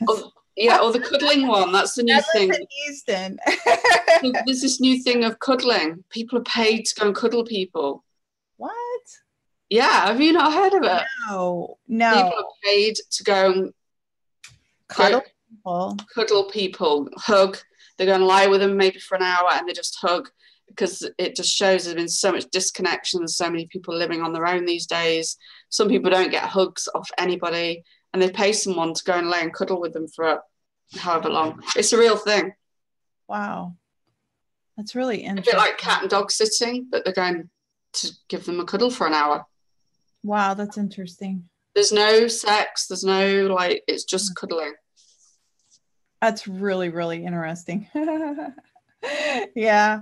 Or the cuddling one. That's the new thing. In Houston. There's this new thing of cuddling. People are paid to go and cuddle people. What? Yeah, have you not heard of it? No. People are paid to go and cuddle people, hug. They're going to lie with them maybe for an hour and they just hug, because it just shows there's been so much disconnection. There's so many people living on their own these days. Some people don't get hugs off anybody, and they pay someone to go and lay and cuddle with them for however long. It's a real thing. Wow. That's really interesting. A bit like cat and dog sitting, but they're going to give them a cuddle for an hour. Wow, that's interesting. There's no sex. There's no, it's just cuddling. That's really, really interesting. Yeah,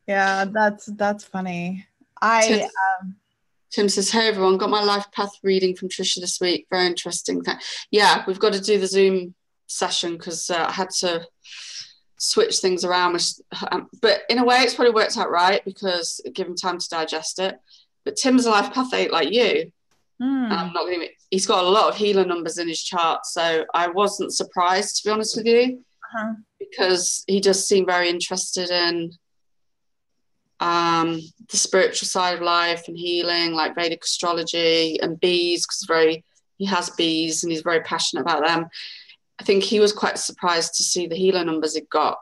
that's funny. Tim says, hey everyone, got my life path reading from Trisha this week. Very interesting. Yeah, we've got to do the Zoom session because I had to switch things around. But in a way, it's probably worked out right because given time to digest it. But Tim's a life path 8 like you. I'm not going to. He's got a lot of healer numbers in his chart, so I wasn't surprised, to be honest with you, because he just seemed very interested in the spiritual side of life and healing, like Vedic astrology and bees, because he has bees and he's very passionate about them. I think he was quite surprised to see the healer numbers it got,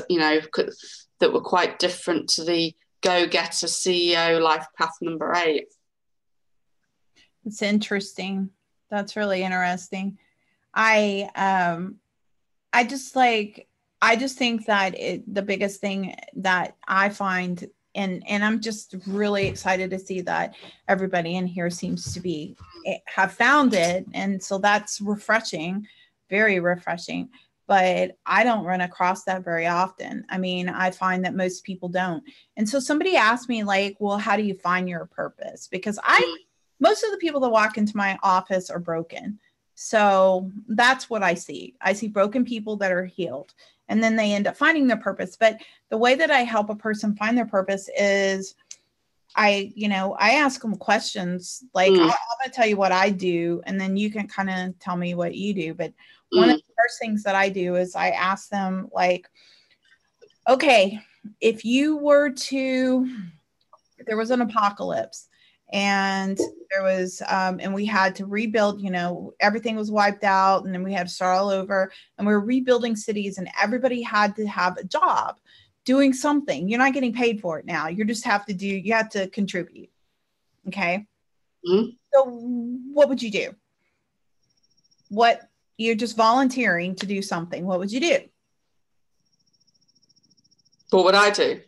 that were quite different to the go-getter CEO life path number 8. It's interesting. That's really interesting. I just think that the biggest thing that I find, and I'm just really excited to see that everybody in here seems to have found it. And so that's refreshing, very refreshing, but I don't run across that very often. I mean, I find that most people don't. And so somebody asked me well, how do you find your purpose? Because most of the people that walk into my office are broken. So that's what I see. I see broken people that are healed, and then they end up finding their purpose. But the way that I help a person find their purpose is I ask them questions. I'm going to tell you what I do, and then you can kind of tell me what you do. But one of the first things that I do is I ask them okay, if there was an apocalypse, and there was, and we had to rebuild, everything was wiped out, and then we had to start all over, and we were rebuilding cities, and everybody had to have a job doing something. You're not getting paid for it now. You have to contribute. Okay. So what would you do? You're just volunteering to do something. What would you do? What would I do?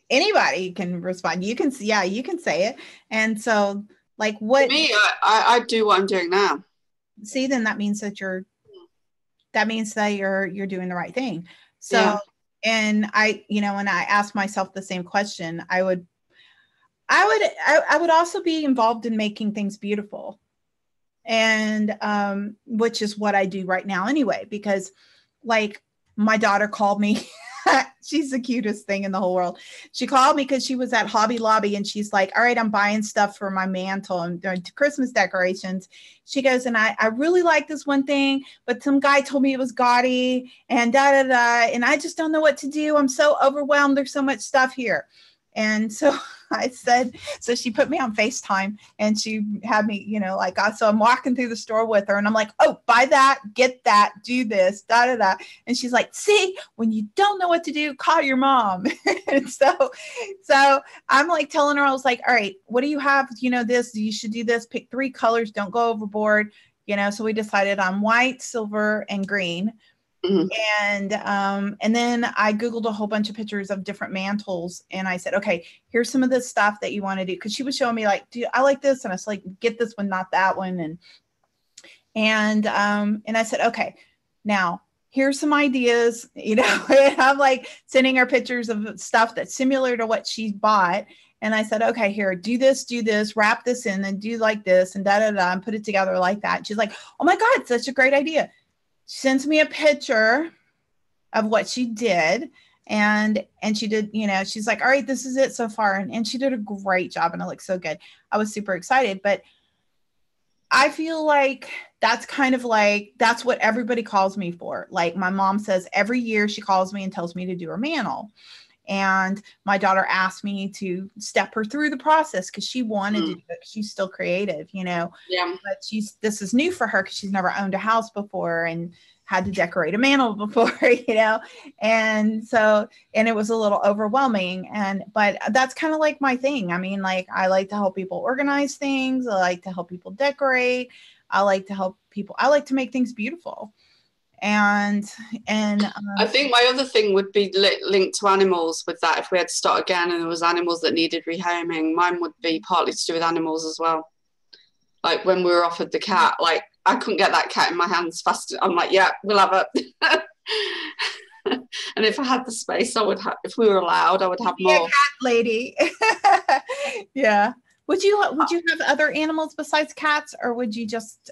Anybody can respond. You can say it. And so what? For me, I do what I'm doing now. See, then that means that you're doing the right thing. So, yeah. And when I ask myself the same question, I would also be involved in making things beautiful. And, which is what I do right now anyway, because my daughter called me. She's the cutest thing in the whole world. She called me because she was at Hobby Lobby, and she's like, all right, I'm buying stuff for my mantle and Christmas decorations. She goes, and I really like this one thing, but some guy told me it was gaudy and and I just don't know what to do. I'm so overwhelmed. There's so much stuff here. And so I said, so she put me on FaceTime and she had me, so I'm walking through the store with her and I'm like, oh, buy that, get that, do this, da, da, da. And she's like, see, when you don't know what to do, call your mom. And so I'm like telling her, I was like, all right, what do you have? This, you should do this, pick 3 colors, don't go overboard. So we decided on white, silver, and green. Mm-hmm. And then I Googled a whole bunch of pictures of different mantles. And I said, okay, here's some of the stuff that you want to do. Cause she was showing me like, I like this. And I was like, get this one, not that one. And I said, okay, now here's some ideas, and I'm like sending her pictures of stuff that's similar to what she bought. And I said, okay, here, do this, wrap this in and do like this and da, da, da, and put it together like that. And she's like, oh my God, such a great idea. She sends me a picture of what she did. And she did, she's like, all right, this is it so far. And she did a great job and it looks so good. I was super excited, but I feel like that's kind of like, that's what everybody calls me for. Like my mom says every year she calls me and tells me to do her mantle. And my daughter asked me to step her through the process because she wanted to do it. She's still creative, Yeah. But this is new for her because she's never owned a house before and had to decorate a mantle before, And so, and it was a little overwhelming. But that's kind of like my thing. I mean, like, I like to help people organize things. I like to help people decorate. I like to make things beautiful. And I think my other thing would be linked to animals with that. If we had to start again and there was animals that needed rehoming, mine would be partly to do with animals as well. Like when we were offered the cat, like I couldn't get that cat in my hands fast. I'm like, yeah, we'll have it. And if I had the space, I would have. If we were allowed, I would have more. A cat lady. Yeah. Would you have other animals besides cats, or would you just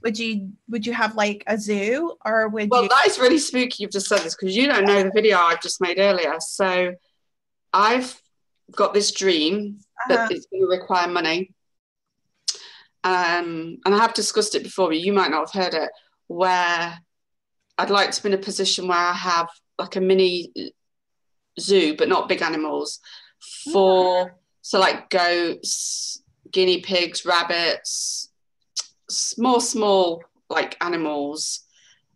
would you have like a zoo, or would well, you? That is really spooky you've just said this, because you don't know the video I've just made earlier. So I've got this dream that it's going to require money. And I have discussed it before, but you might not have heard it, where I'd like to be in a position where I have like a mini zoo, but not big animals, so like goats, guinea pigs, rabbits, small like animals.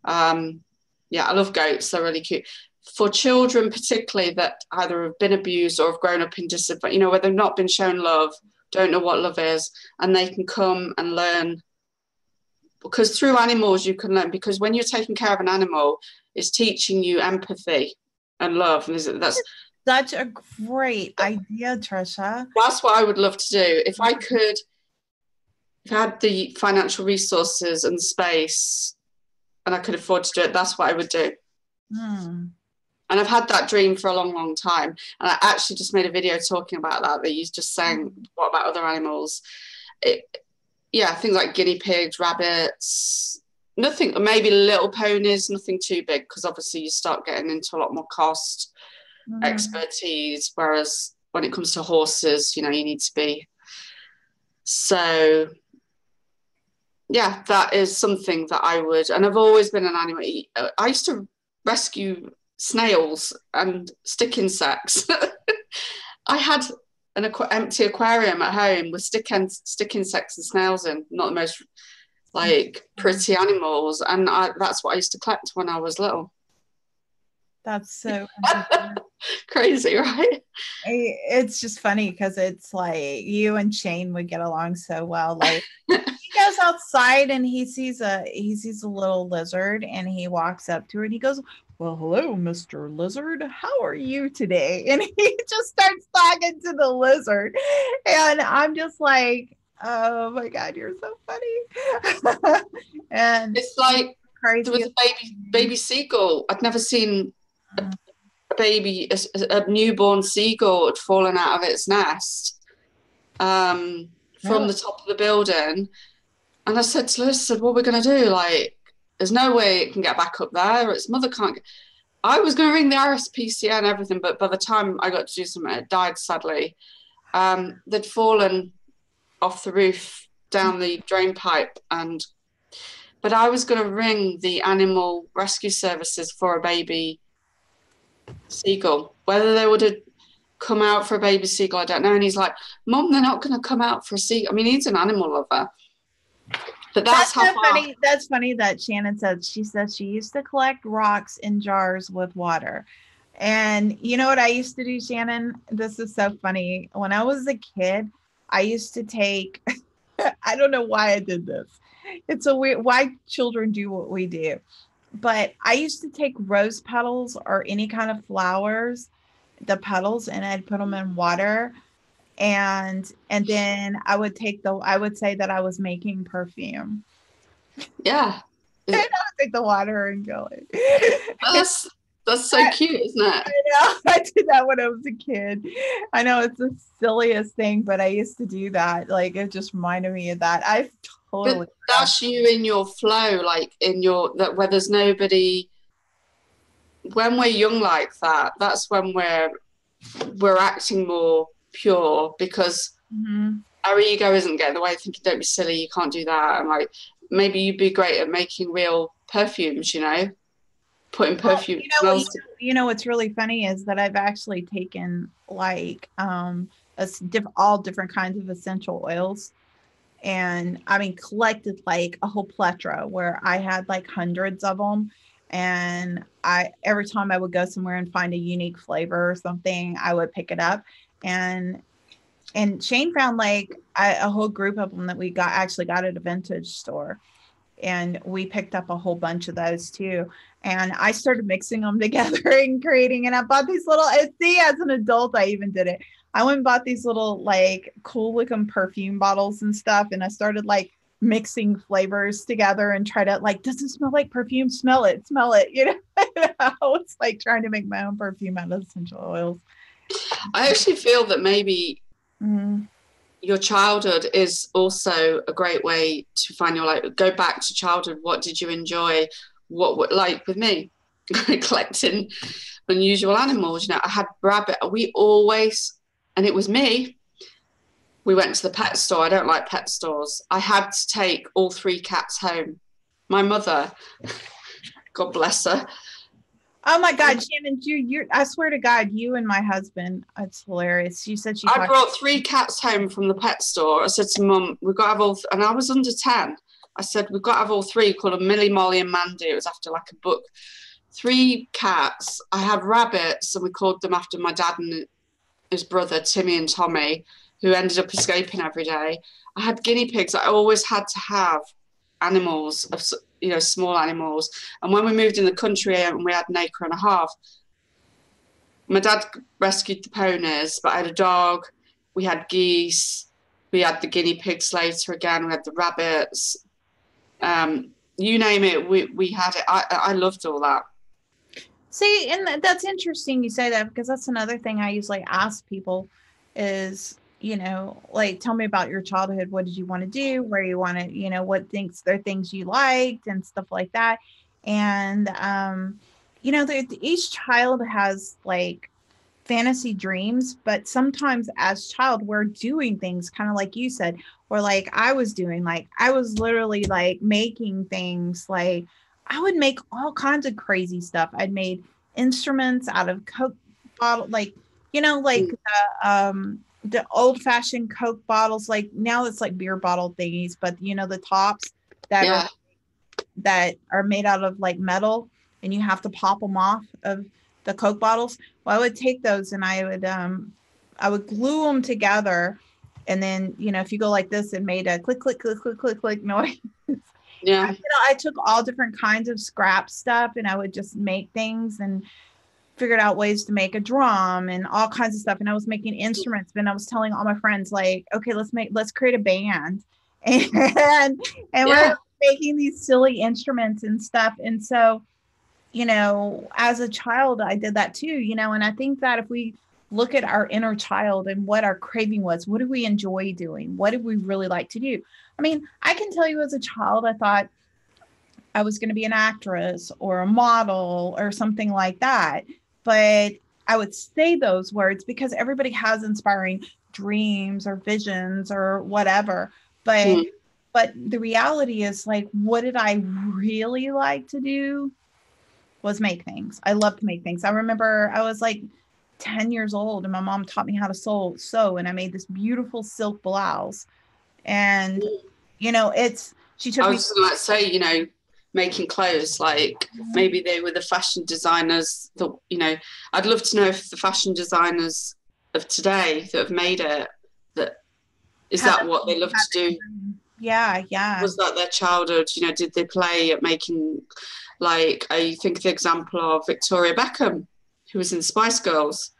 I love goats. They're really cute. For children particularly that either have been abused or have grown up in disadvantage, where they've not been shown love, don't know what love is, and they can come and learn. Because through animals you can learn, because when you're taking care of an animal, it's teaching you empathy and love. And that's such a great idea, Trisha. That's what I would love to do. If I had the financial resources and space and I could afford to do it, that's what I would do. And I've had that dream for a long, long time. And I actually just made a video talking about that you're just saying, what about other animals? Things like guinea pigs, rabbits, nothing, maybe little ponies, nothing too big, because obviously you start getting into a lot more cost, expertise, whereas when it comes to horses, you need to be. So yeah, that is something that I would, and I've always been an animal. I used to rescue snails and stick insects. I had an empty aquarium at home with stick insects and snails in, not the most like pretty animals, and that's what I used to collect when I was little. That's so crazy, right? It's just funny because it's like you and Shane would get along so well. Like he goes outside and he sees a little lizard and he walks up to it and he goes, well, hello, Mr. Lizard. How are you today? And he just starts talking to the lizard. And I'm just like, oh my God, you're so funny. And it's like there was a baby seagull. I'd never seen a newborn seagull had fallen out of its nest from the top of the building. And I said to Liz, what are we going to do? Like, there's no way it can get back up there. Its mother can't get. I was going to ring the RSPCA and everything, but by the time I got to do something, it died, sadly. They'd fallen off the roof down the drain pipe. But I was going to ring the animal rescue services for a baby seagull. Whether they would have come out for a baby seagull? I don't know. And he's like, Mom, they're not going to come out for a seagull. I mean, he's an animal lover. But that's how so far. funny. That's funny that Shannon said she used to collect rocks in jars with water. And you know what I used to do, Shannon? This is so funny. When I was a kid, I used to take, I don't know why I did this. It's a weird why children do what we do. But I used to take rose petals or any kind of flowers, the petals, and I'd put them in water. And then I would say that I was making perfume. Yeah. And I would take the water and go. That's so cute, isn't it? I know. I did that when I was a kid. I know it's the silliest thing, but I used to do that. Like, it just reminded me of that. I totally. But that's you in your flow, like in your that where there's nobody. When we're young like that, that's when we're acting more pure, because our ego isn't getting in the way, thinking, don't be silly, you can't do that. And like, maybe you'd be great at making real perfumes, you know, putting perfume. You know what's really funny is that I've actually taken like all different kinds of essential oils, and I mean collected like a whole plethora where I had like hundreds of them. And every time I would go somewhere and find a unique flavor or something, I would pick it up. And Shane found like a whole group of them that we actually got at a vintage store. And we picked up a whole bunch of those too. And I started mixing them together and creating, and I bought these little, see, as an adult, I even did it. I went and bought these little like cool looking perfume bottles and stuff. And I started like mixing flavors together and try to like, does it smell like perfume? Smell it, you know. I was like trying to make my own perfume out of essential oils. I actually feel that maybe your childhood is also a great way to find your, like, go back to childhood. What did you enjoy? What like with me collecting unusual animals, you know, I had rabbit. We always, and it was me, we went to the pet store. I don't like pet stores. I had to take all 3 cats home. My mother, God bless her. Oh my God, Shannon, I swear to God, you and my husband, it's hilarious. You said I brought 3 cats home from the pet store. I said to Mum, we've got to have all, and I was under 10. I said, we've got to have all 3, called them Millie, Molly and Mandy. It was after like a book. 3 cats. I had rabbits, and we called them after my dad and his brother, Timmy and Tommy, who ended up escaping every day. I had guinea pigs. I always had to have animals, you know, small animals. And when we moved in the country and we had an acre and a half, my dad rescued the ponies, but I had a dog. We had geese. We had the guinea pigs later again. We had the rabbits. You name it, we had it. I loved all that. See, and that's interesting you say that, because that's another thing I usually ask people is, you know, like, tell me about your childhood. What did you want to do? Where you want to, you know, what things are things you liked and stuff like that. And, you know, each child has like fantasy dreams, but sometimes as child, we're doing things kind of like you said, or like I was doing, like I was literally like making things. Like I would make all kinds of crazy stuff. I'd made instruments out of Coke bottle, like, you know, like the old fashioned Coke bottles. Like now it's like beer bottle thingies, but you know, the tops that are made out of like metal, and you have to pop them off of the Coke bottles. Well, I would take those and I would glue them together. And then, you know, if you go like this, it made a click, click, click, click, click, click noise. Yeah. You know, I took all different kinds of scrap stuff and I would just make things and figured out ways to make a drum and all kinds of stuff. And I was making instruments, and I was telling all my friends, like, okay, let's create a band. And we're making these silly instruments and stuff. And so, you know, as a child, I did that too, you know, and I think that if we look at our inner child and what our craving was, what did we enjoy doing? What did we really like to do? I mean, I can tell you as a child, I thought I was going to be an actress or a model or something like that. But I would say those words because everybody has inspiring dreams or visions or whatever. But the reality is, like, what did I really like to do was make things. I loved to make things. I remember I was like 10 years old, and my mom taught me how to sew, and I made this beautiful silk blouse. And, you know, she took I me. was just going to say, you know, making clothes, like maybe they were the fashion designers that, you know, I'd love to know if the fashion designers of today that have made it, that what they love to do? Yeah, yeah. Was that their childhood? You know, did they play at making, like, I think the example of Victoria Beckham, who was in Spice Girls,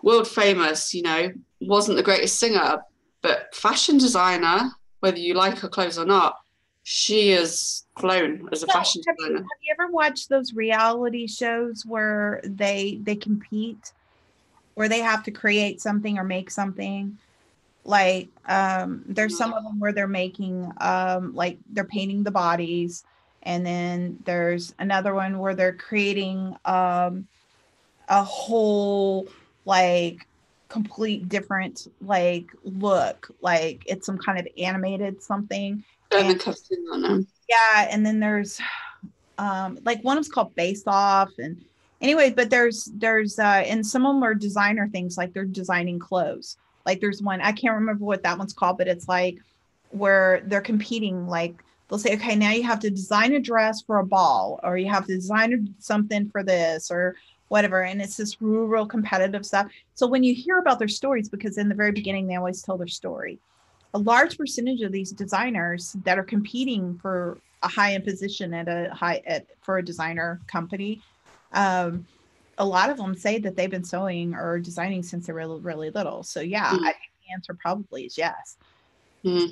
world famous, you know, wasn't the greatest singer, but fashion designer, whether you like her clothes or not, she has flown as a fashion designer. Have you ever watched those reality shows where they compete, where they have to create something or make something? Like there's some of them where they're making like they're painting the bodies, and then there's another one where they're creating a whole like complete different like look, like it's some kind of animated something. And, yeah, and then there's like one is called Face Off, and anyway, but there's and some of them are designer things, like they're designing clothes. Like there's one, I can't remember what that one's called, but it's like where they're competing. Like they'll say, okay, now you have to design a dress for a ball, or you have to design something for this or whatever. And it's this real competitive stuff. So when you hear about their stories, because in the very beginning, they always tell their story, a large percentage of these designers that are competing for a high-end position for a designer company, a lot of them say that they've been sewing or designing since they're really, really little. So yeah, I think the answer probably is yes. So,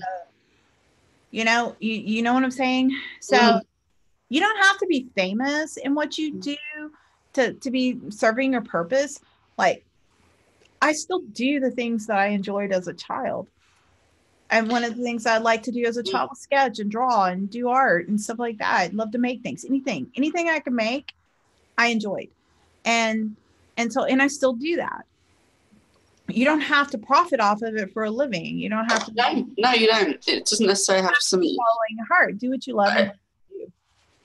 you know, you know what I'm saying? So you don't have to be famous in what you do to be serving your purpose. Like I still do the things that I enjoyed as a child. And one of the things I like to do as a child was sketch and draw and do art and stuff like that. I'd love to make things, anything I could make, I enjoyed. And I still do that. You don't have to profit off of it for a living. You don't have to. No, you don't. It doesn't necessarily have something. Following your heart. Do what you love. And do.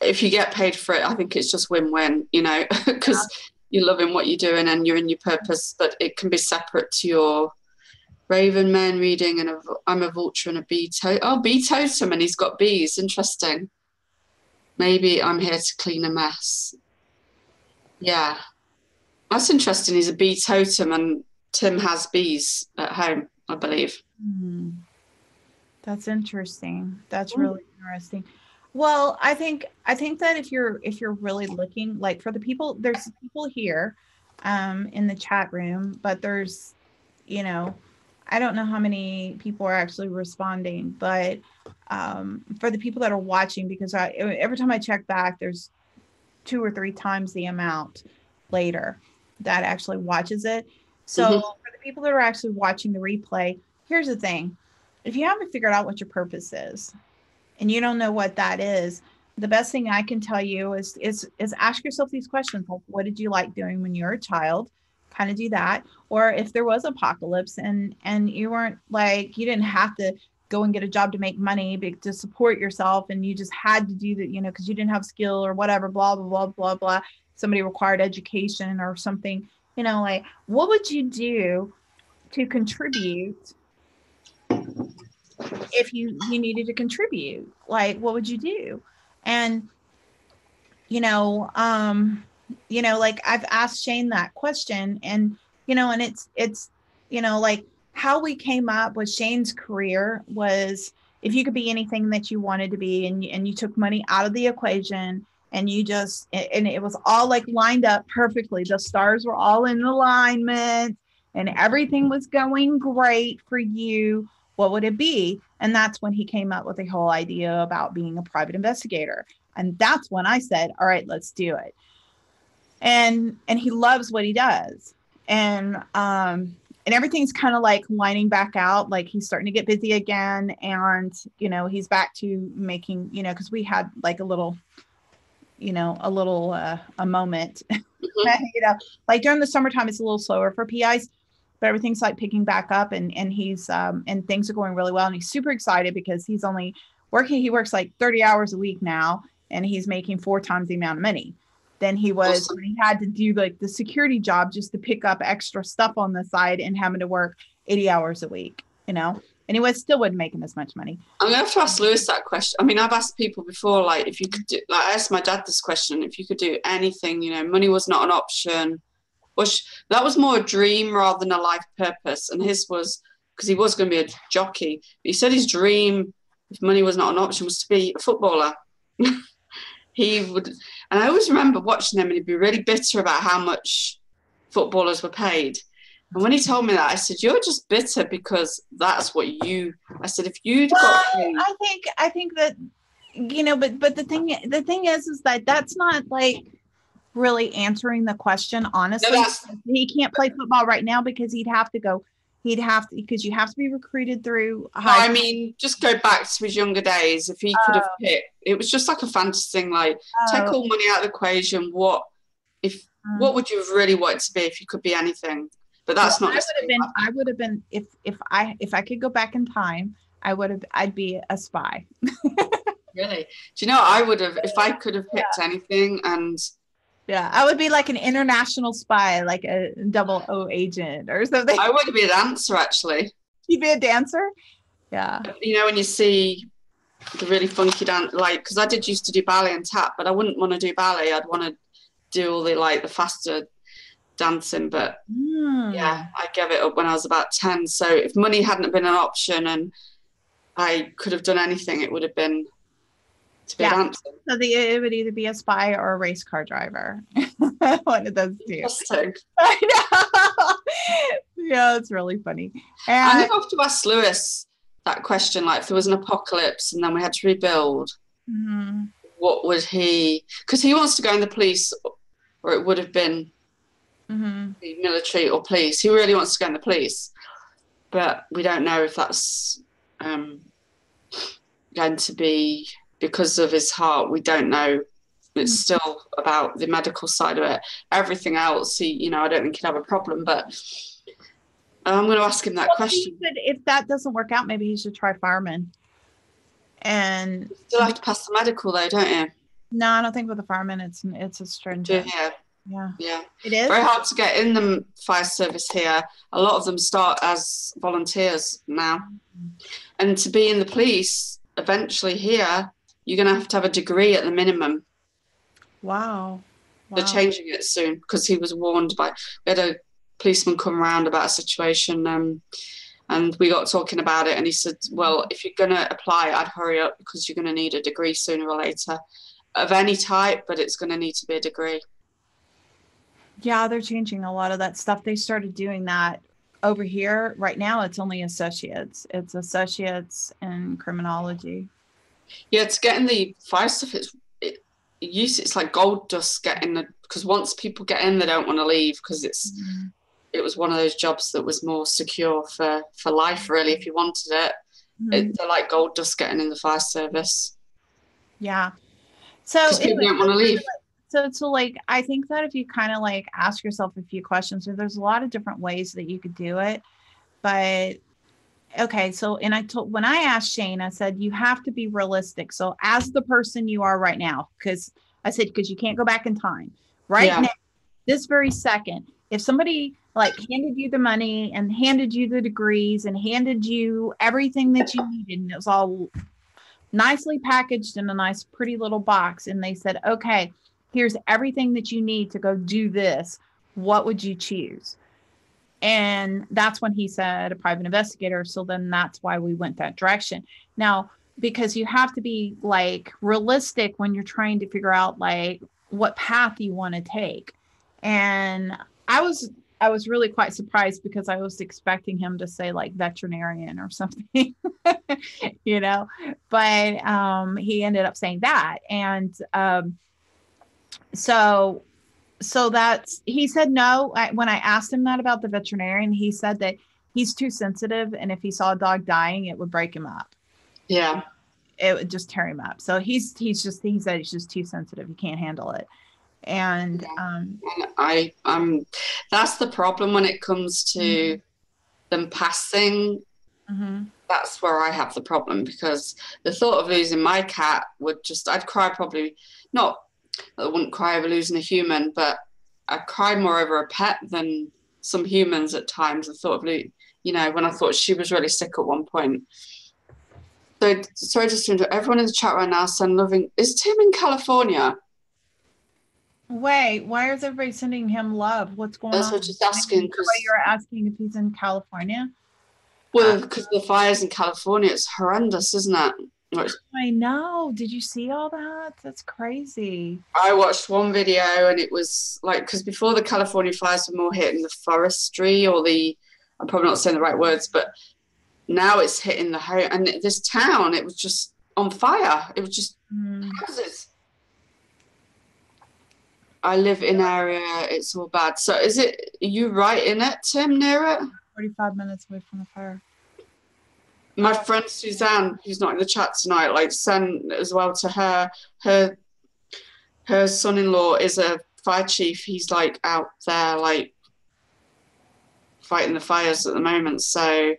If you get paid for it, I think it's just win-win, you know, because you're loving what you're doing and you're in your purpose, but it can be separate to your Raven Man reading, and I'm a vulture and a bee totem. Oh, bee totem, and he's got bees. Interesting. Maybe I'm here to clean a mess. Yeah, that's interesting. He's a bee totem, and Tim has bees at home, I believe. That's interesting. That's really interesting. Well, I think that if you're really looking, like for the people, there's people here in the chat room, but there's, you know, I don't know how many people are actually responding, but for the people that are watching, because every time I check back, there's 2 or 3 times the amount later that actually watches it. So for the people that are actually watching the replay, here's the thing. If you haven't figured out what your purpose is and you don't know what that is, the best thing I can tell you is ask yourself these questions. Like, what did you like doing when you were a child? Kind of do that. Or if there was apocalypse and you weren't like, you didn't have to go and get a job to make money to support yourself, and you just had to do that, you know, because you didn't have skill or whatever, blah, blah, blah, blah, blah. Somebody required education or something, you know, like what would you do to contribute if you needed to contribute? Like, what would you do? And, like I've asked Shane that question, and, and it's, like how we came up with Shane's career was, if you could be anything that you wanted to be, and you took money out of the equation, and and it was all like lined up perfectly. The stars were all in alignment and everything was going great for you. What would it be? And that's when he came up with the whole idea about being a private investigator. And that's when I said, all right, let's do it. And he loves what he does. And everything's kind of like lining back out. Like he's starting to get busy again. And, he's back to making, because we had like a little, a moment, like during the summertime, it's a little slower for PIs, but everything's like picking back up, and he's, and things are going really well. And he's super excited because he's only working, he works like 30 hours a week now, and he's making 4 times the amount of money. than he was Awesome. when he had to do like the security job just to pick up extra stuff on the side and having to work 80 hours a week, you know, and he was still wasn't making as much money. I'm going to have to ask Lewis that question. I mean, I've asked people before, like, if you could do, like, I asked my dad this question, if you could do anything, you know, money was not an option. That was more a dream rather than a life purpose. And his was, because he was going to be a jockey. But he said his dream, if money was not an option, was to be a footballer. He would, and I always remember watching him and he'd be really bitter about how much footballers were paid. And when he told me that, I said, "You're just bitter because that's what you." I said, "If you'd got paid." I think that, you know, but the thing is that that's not like really answering the question honestly. No, he can't play football right now because because you have to be recruited through high. I mean, just go back to his younger days. If he could have picked, it was just like a fantasy thing. Like, take all money out of the equation. What would you have really wanted to be if you could be anything? But that's not. I would have been if I could go back in time, I'd be a spy. Really? Do you know I would have if I could have picked anything? And yeah, I would be like an international spy, like a 00 agent or something. I would be a dancer, actually. You'd be a dancer? Yeah. You know, when you see the really funky dance, like, because I did used to do ballet and tap, but I wouldn't want to do ballet. I'd want to do all the faster dancing. But yeah, I gave it up when I was about 10. So if money hadn't been an option and I could have done anything, it would have been to be a dancer. So it would either be a spy or a race car driver. One of those two. I know. Yeah, it's really funny. And I never have to ask Lewis that question, like if there was an apocalypse and then we had to rebuild, what would he, because he wants to go in the police, or it would have been the military or police. He really wants to go in the police, but we don't know if that's going to be because of his heart. We don't know. It's still about the medical side of it. Everything else, I don't think he'd have a problem, but I'm going to ask him that question. If that doesn't work out, maybe he should try fireman. And you still have to pass the medical though, don't you? No, I don't think with the fireman it's a stringent. Yeah. It is very hard to get in the fire service here. A lot of them start as volunteers now. And to be in the police eventually here, you're going to have a degree at the minimum. Wow. They're changing it soon because he was warned we had a policeman come around about a situation and we got talking about it and he said, well, if you're going to apply, I'd hurry up because you're going to need a degree sooner or later of any type, but it's going to need to be a degree. Yeah, they're changing a lot of that stuff. They started doing that over here. Right now, it's only associates. It's associates in criminology. Yeah, it's getting the fire stuff. It's like gold dust getting because once people get in, they don't want to leave because it was one of those jobs that was more secure for life, really. If you wanted it, they're like gold dust getting in the fire service. Yeah. So people don't want to leave. So like, I think that if you kind of like ask yourself a few questions, there's a lot of different ways that you could do it, but okay. So, when I asked Shane, I said, you have to be realistic. So as the person you are right now, because you can't go back in time now, this very second, if somebody like handed you the money and handed you the degrees and handed you everything that you needed, and it was all nicely packaged in a nice, pretty little box. And they said, okay, here's everything that you need to go do this. What would you choose? And that's when he said a private investigator. So then that's why we went that direction. Now, because you have to be like realistic when you're trying to figure out like what path you want to take. And I was really quite surprised because I was expecting him to say like veterinarian or something, but he ended up saying that. And so he said no. When I asked him that about the veterinarian, he said that he's too sensitive. And if he saw a dog dying, it would break him up. Yeah. It would just tear him up. So he said he's just too sensitive. He can't handle it. And that's the problem when it comes to them passing. That's where I have the problem because the thought of losing my cat I'd cry probably not I wouldn't cry over losing a human, but I cry more over a pet than some humans at times. I thought of, when I thought she was really sick at one point. So sorry, just to interrupt. Everyone in the chat right now, send loving. Is Tim in California? Wait, why is everybody sending him love? What's going on? That's what I was just asking. Because you're asking if he's in California? Well, because the fires in California, it's horrendous, isn't it? I know. Did you see all that? That's crazy. I watched one video and it was like, because before the California fires were more hitting the forestry or I'm probably not saying the right words, but now it's hitting the home. And this town, it was just on fire. It was just houses. I live in area, it's all bad. So are you right in it, Tim, near it? 45 minutes away from the fire. My friend Suzanne, who's not in the chat tonight, like sent as well to her son-in-law is a fire chief. He's like out there like fighting the fires at the moment. So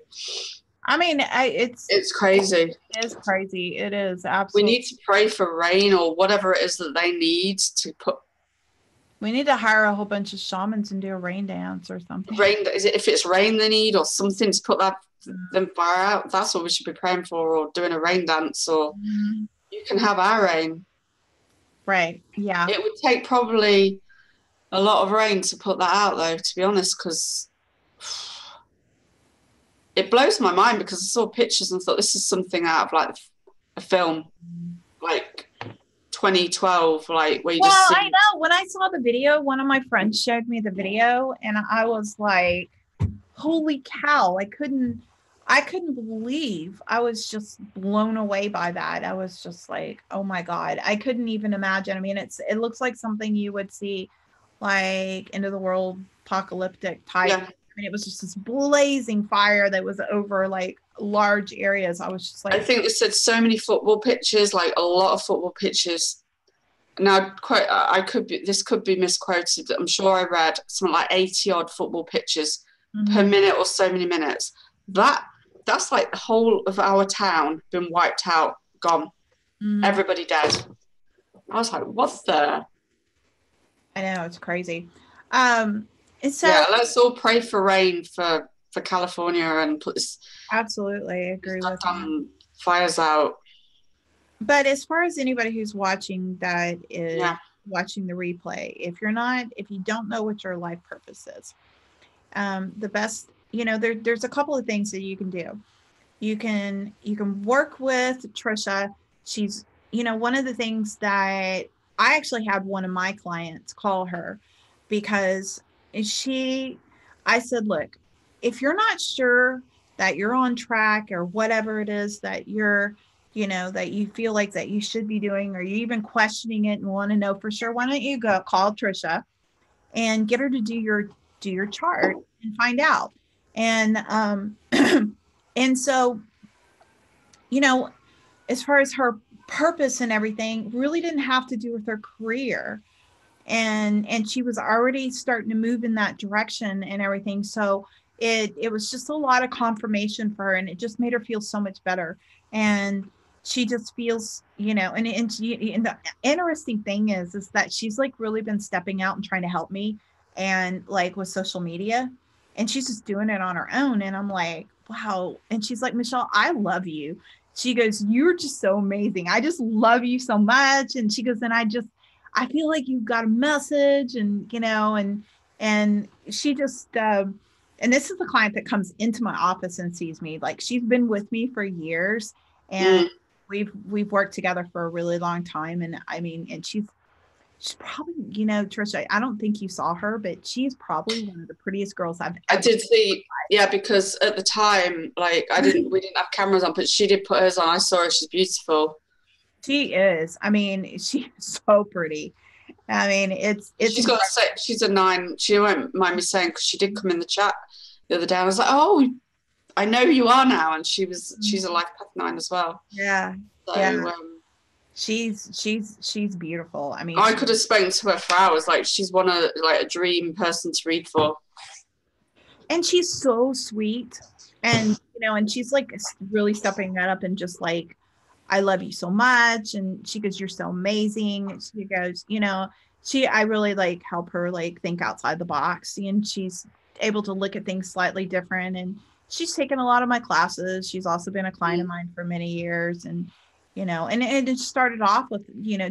I mean, it's crazy. It is crazy. It is absolutely. We need to pray for rain or whatever it is that they need to put. We need to hire a whole bunch of shamans and do a rain dance or something. If it's rain they need or something to put them fire out, that's what we should be praying for, or doing a rain dance, or you can have our rain. Right, yeah. It would take probably a lot of rain to put that out though, to be honest, because it blows my mind because I saw pictures and thought this is something out of like a film, like 2012, like where you just see. I know. When I saw the video, one of my friends showed me the video, and I was like, "Holy cow!" I couldn't believe. I was just blown away by that. I was just like, "Oh my God!" I couldn't even imagine. I mean, it looks like something you would see, like end of the world apocalyptic type. Yeah. I mean, it was just this blazing fire that was over like large areas. I was just like, I think they said so many football pitches, like a lot of football pitches. Now, this could be misquoted. I'm sure I read something like 80 odd football pitches per minute or so many minutes. That's like the whole of our town been wiped out, gone, everybody dead. I was like, what the? I know, it's crazy. So let's all pray for rain for California and put this. Absolutely, I agree with that. Fires out. But as far as anybody who's watching that is watching the replay, if you don't know what your life purpose is, the best, there's a couple of things that you can do. You can work with Trisha. She's, one of the things that I actually had one of my clients call her because I said, look, if you're not sure that you're on track or whatever it is that you're, that you feel like that you should be doing, or you even questioning it and want to know for sure, why don't you call Trisha and get her to do your chart and find out. And, and so, as far as her purpose and everything, really didn't have to do with her career. And she was already starting to move in that direction and everything. So it was just a lot of confirmation for her, and it just made her feel so much better. And she just feels, and the interesting thing is that she's like really been stepping out and trying to help me, and like with social media, and she's just doing it on her own. And I'm like, wow. And she's like, Michelle, I love you. She goes, you're just so amazing. I just love you so much. And she goes, and I feel like you've got a message, and, and she just, and this is the client that comes into my office and sees me. Like, she's been with me for years, and we've worked together for a really long time. And I mean, and she's probably, Trisha, I don't think you saw her, but she's probably one of the prettiest girls I've ever did see. Yeah, because at the time, like we didn't have cameras on, but she did put hers on. I saw her. She's beautiful. She is. I mean, she's so pretty. I mean, she's a 9. She won't mind me saying, because she did come in the chat the other day. I was like, oh, I know who you are now. And she's a life path 9 as well. Yeah. So, yeah. She's beautiful. I mean, I could have spoken to her for hours. Like, she's a dream person to read for. And she's so sweet. And, and she's like really stepping that up and just like, I love you so much. And she goes, you're so amazing. And she goes, I really like help her like think outside the box, and she's able to look at things slightly different. And she's taken a lot of my classes. She's also been a client of mine for many years. And, and it started off with,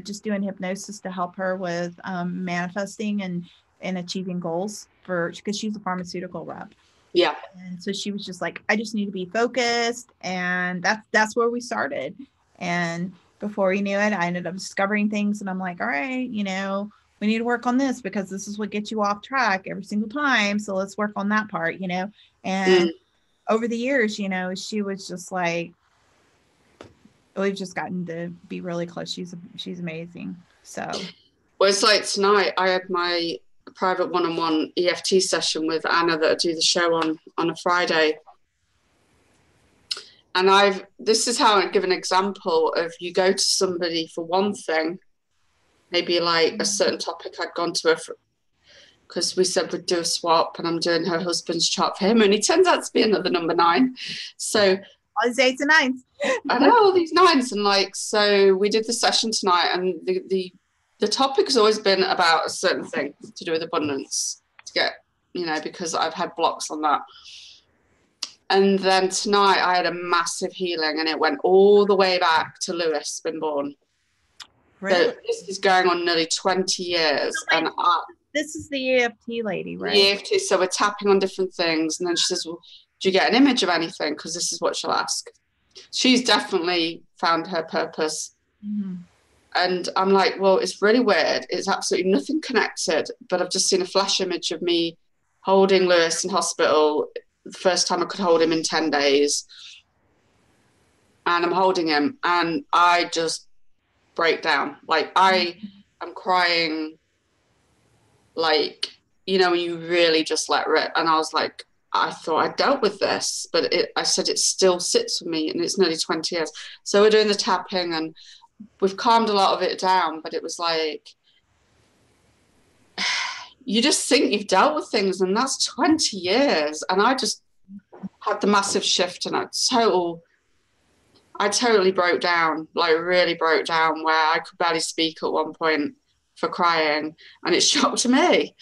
just doing hypnosis to help her with manifesting and achieving goals because she's a pharmaceutical rep. Yeah. And so she was just like, I just need to be focused. And that's where we started. And before we knew it, I ended up discovering things. And I'm like, all right, we need to work on this because this is what gets you off track every single time. So let's work on that part, and over the years, she was just like, we've just gotten to be really close. She's amazing. So. Well, it's like tonight I had my private one-on-one EFT session with Anna that I do the show on a Friday. And this is how I give an example of, you go to somebody for one thing, maybe like a certain topic. I'd gone to her because we said we'd do a swap, and I'm doing her husband's chart for him, and he turns out to be another number 9. So all these 8s and 9s. I know, all these 9s. And like, so we did the session tonight, and the topic has always been about a certain thing to do with abundance, to get, because I've had blocks on that. And then tonight I had a massive healing, and it went all the way back to Lewis been born. Really? So this is going on nearly 20 years. And this is the EFT lady, right? The EFT, so we're tapping on different things. And then she says, well, do you get an image of anything? Because this is what she'll ask. She's definitely found her purpose. Mm-hmm. And I'm like, well, it's really weird. It's absolutely nothing connected. But I've just seen a flash image of me holding Lewis in hospital. The first time I could hold him in 10 days. And I'm holding him, and I just break down. Like, I am crying, like, when you really just let rip. And I was like, I thought I dealt with this, but I said it still sits with me, and it's nearly 20 years. So we're doing the tapping, and we've calmed a lot of it down, but it was like, you just think you've dealt with things, and that's 20 years. And I just had the massive shift, and I totally broke down, like really broke down, where I could barely speak at one point for crying, and it shocked me.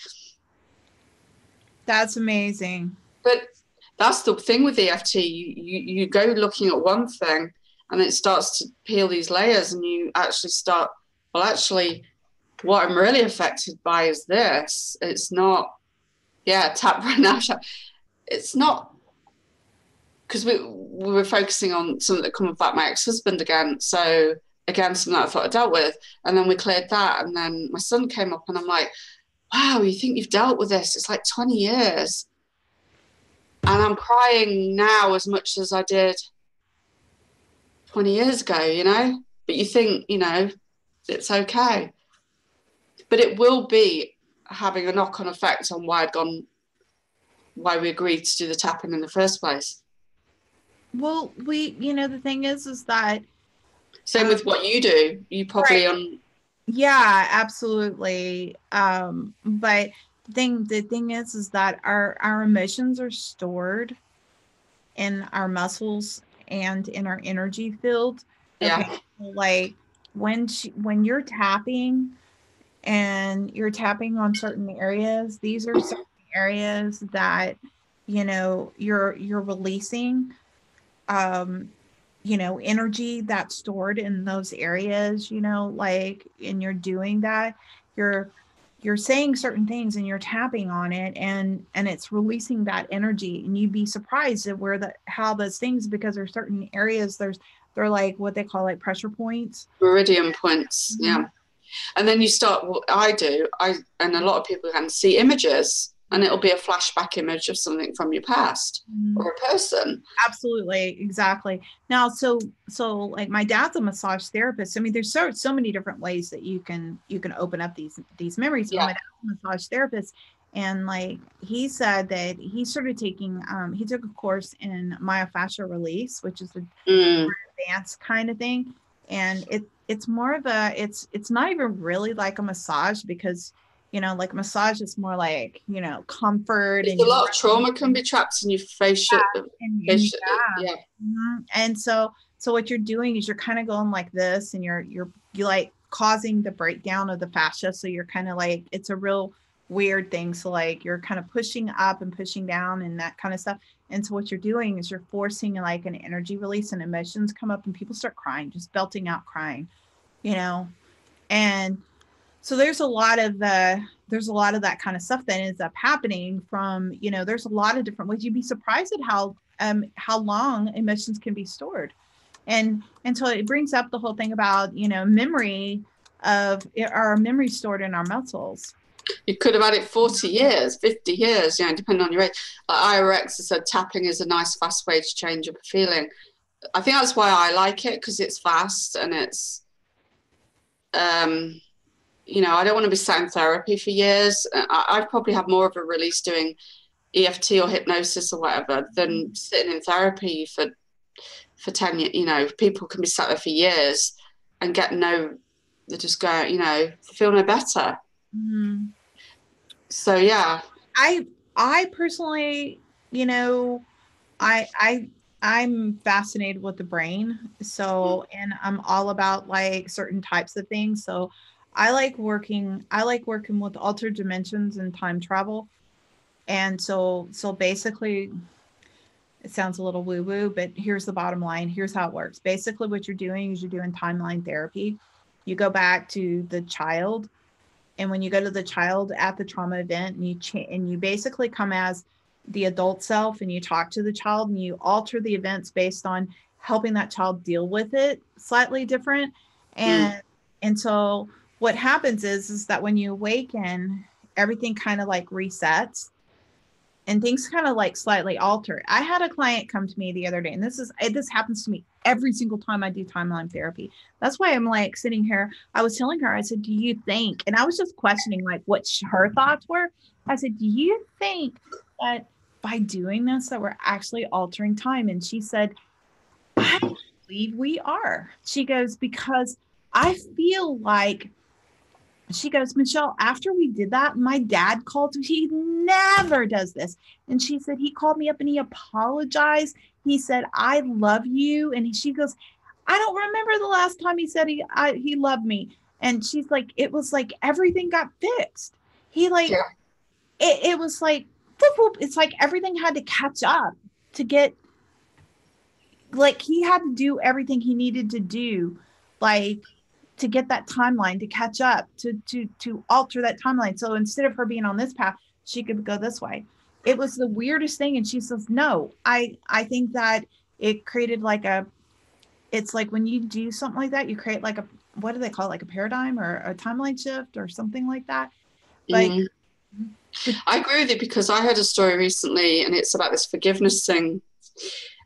That's amazing. But that's the thing with EFT. You go looking at one thing, and it starts to peel these layers, and you actually start, well, actually, what I'm really affected by is this. It's not, tap right now. It's not, because we were focusing on something that come about my ex-husband again. So again, something that I thought I dealt with. And then we cleared that. And then my son came up, and I'm like, wow, you think you've dealt with this? It's like 20 years. And I'm crying now as much as I did 20 years ago, But you think, it's okay. But it will be having a knock-on effect on why we agreed to do the tapping in the first place. Well, the thing is that same with what you do. You probably right. Yeah, absolutely. But the thing is that our emotions are stored in our muscles and in our energy field. Okay? Yeah. Like when you're tapping and you're tapping on certain areas, these are certain areas that, you're releasing, energy that's stored in those areas, and you're doing that, you're saying certain things and you're tapping on it, and it's releasing that energy. And you'd be surprised at how those things, because there's certain areas, they're like what they call like pressure points, meridian points. Mm-hmm. Yeah. And then you start, what I do, and a lot of people can see images, and it'll be a flashback image of something from your past, mm-hmm. or a person. Absolutely. Exactly. Now, so like my dad's a massage therapist. I mean, there's so many different ways that you can open up these memories. Yeah. My dad's a massage therapist, and like he said that he started taking, he took a course in myofascial release, which is a more advanced kind of thing. And it's more of it's not even really like a massage, because like massage is more like, comfort. There's and a lot of trauma can be trapped in your facial. Yeah. Mm-hmm. And so So what you're doing is you're kind of going like this, and you're like causing the breakdown of the fascia. So you're kind of like, it's a real weird thing. So like you're kind of pushing up and pushing down and that kind of stuff. And so what you're doing is you're forcing like an energy release, and emotions come up and people start crying, just belting out crying, you know. And so there's a lot of that kind of stuff that ends up happening from, you know, there's a lot of different ways. You'd be surprised at how long emotions can be stored. And so it brings up the whole thing about, you know, memory of our memory stored in our muscles. You could have had it 40 years, 50 years, you know, depending on your age. Like IRX has said tapping is a nice, fast way to change up a feeling. I think that's why I like it, because it's fast and it's, you know, I don't want to be sat in therapy for years. I've probably had more of a release doing EFT or hypnosis or whatever than sitting in therapy for 10 years. You know, people can be sat there for years and they just go, you know, feel no better. Mm-hmm. So, yeah. I personally, you know, I'm fascinated with the brain. So, and I'm all about like certain types of things. So I like working with altered dimensions and time travel. And so basically, it sounds a little woo woo, but here's the bottom line. Here's how it works. Basically, what you're doing is you're doing timeline therapy. You go back to the child, and when you go to the child at the trauma event, and you basically come as the adult self, and you talk to the child, and you alter the events based on helping that child deal with it slightly different. And so what happens is that when you awaken, everything kind of like resets, and things kind of like slightly alter. I had a client come to me the other day, and this happens to me every single time I do timeline therapy. That's why I'm like sitting here. I was telling her, I said, do you think, and I was just questioning like what her thoughts were. I said, do you think that by doing this that we're actually altering time? And she said, I believe we are. She goes, because I feel like, she goes, Michelle, after we did that, my dad called. He never does this. And she said, he called me up and he apologized. He said, I love you. And she goes, I don't remember the last time he said he loved me. And she's like, it was like everything got fixed. He like, yeah. It was like, whoop, whoop. It's like everything had to catch up to get, like he had to do everything he needed to do, like, to get that timeline to catch up, to alter that timeline. So instead of her being on this path, she could go this way. It was the weirdest thing. And she says, no, I think that it created like it's like when you do something like that, you create like what do they call it? Like a paradigm or a timeline shift or something like that. Like, I agree with you, because I heard a story recently, and it's about this forgiveness thing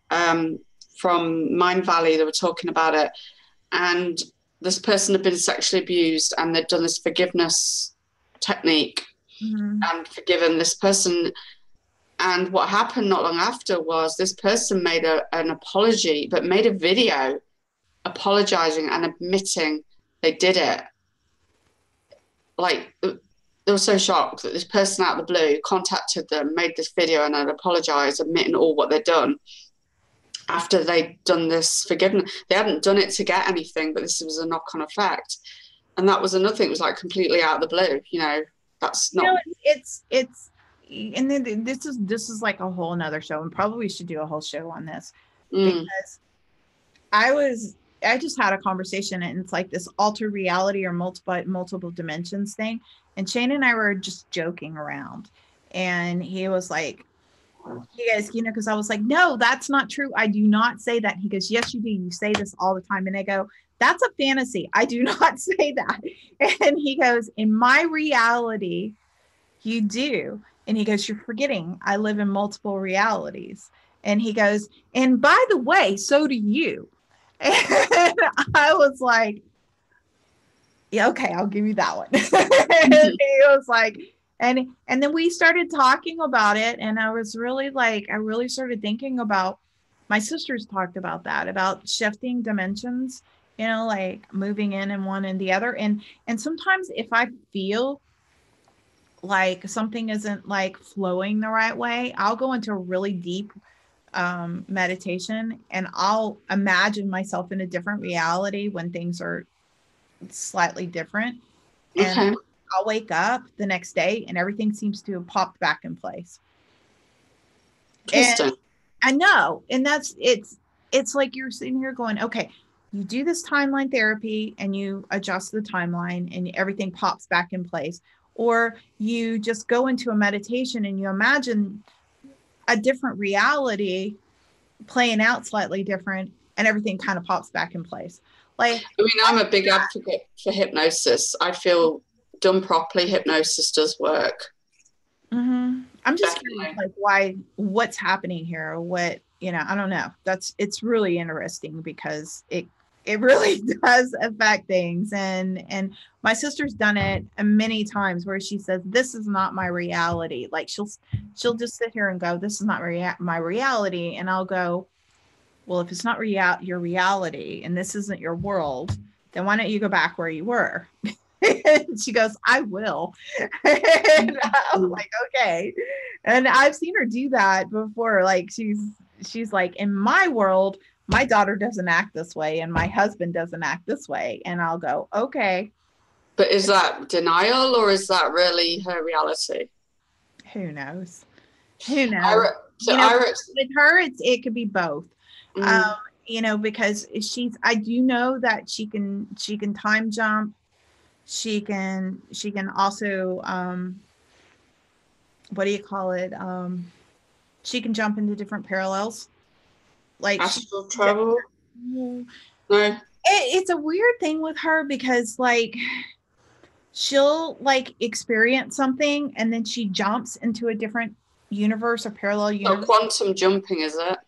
from Mind Valley. They were talking about it. And this person had been sexually abused, and they'd done this forgiveness technique and forgiven this person. And what happened not long after was this person made an apology, but made a video apologizing and admitting they did it. Like, they were so shocked that this person out of the blue contacted them, made this video and had apologized, admitting all what they'd done. After they'd done this forgiveness, they hadn't done it to get anything, but this was a knock-on effect. And that was another thing. It was like completely out of the blue, you know. That's not, it's and then this is like a whole nother show, and probably we should do a whole show on this, because I just had a conversation, and it's like this altered reality or multiple dimensions thing, and Shane and I were just joking around, and he was like, he goes, you know, because I was like, no, that's not true. I do not say that. He goes, yes, you do. You say this all the time. And I go, that's a fantasy. I do not say that. And he goes, in my reality, you do. And he goes, you're forgetting I live in multiple realities. And he goes, and by the way, so do you. And I was like, yeah, okay, I'll give you that one. And he was like, and then we started talking about it, and I was really like, I really started thinking about, my sisters talked about that, about shifting dimensions, you know, like moving in one and the other. And sometimes if I feel like something isn't like flowing the right way, I'll go into a really deep meditation, and I'll imagine myself in a different reality when things are slightly different. And Okay. I'll wake up the next day and everything seems to have popped back in place. And Interesting. I know. And it's like you're sitting here going, okay, you do this timeline therapy and you adjust the timeline and everything pops back in place. Or you just go into a meditation and you imagine a different reality playing out slightly different and everything kind of pops back in place. Like, I mean, I'm a big advocate for hypnosis. I feel done properly, hypnosis does work. I'm just curious, like, what's happening here? What, I don't know. It's really interesting because it really does affect things. And my sister's done it many times where she says, this is not my reality. Like she'll just sit here and go, this is not my reality. And I'll go, well, if it's not your reality and this isn't your world, then why don't you go back where you were? She goes, I will. And I'm like, okay. And I've seen her do that before. Like she's like, in my world, my daughter doesn't act this way and my husband doesn't act this way. And I'll go, okay. But is that denial or is that really her reality? Who knows? Who knows? With her, it could be both. Because I do know that she can time jump. She can also, what do you call it? She can jump into different parallels. Like astral travel? No. It's a weird thing with her because like she'll like experience something and then she jumps into a different universe or parallel universe. Quantum jumping, is it?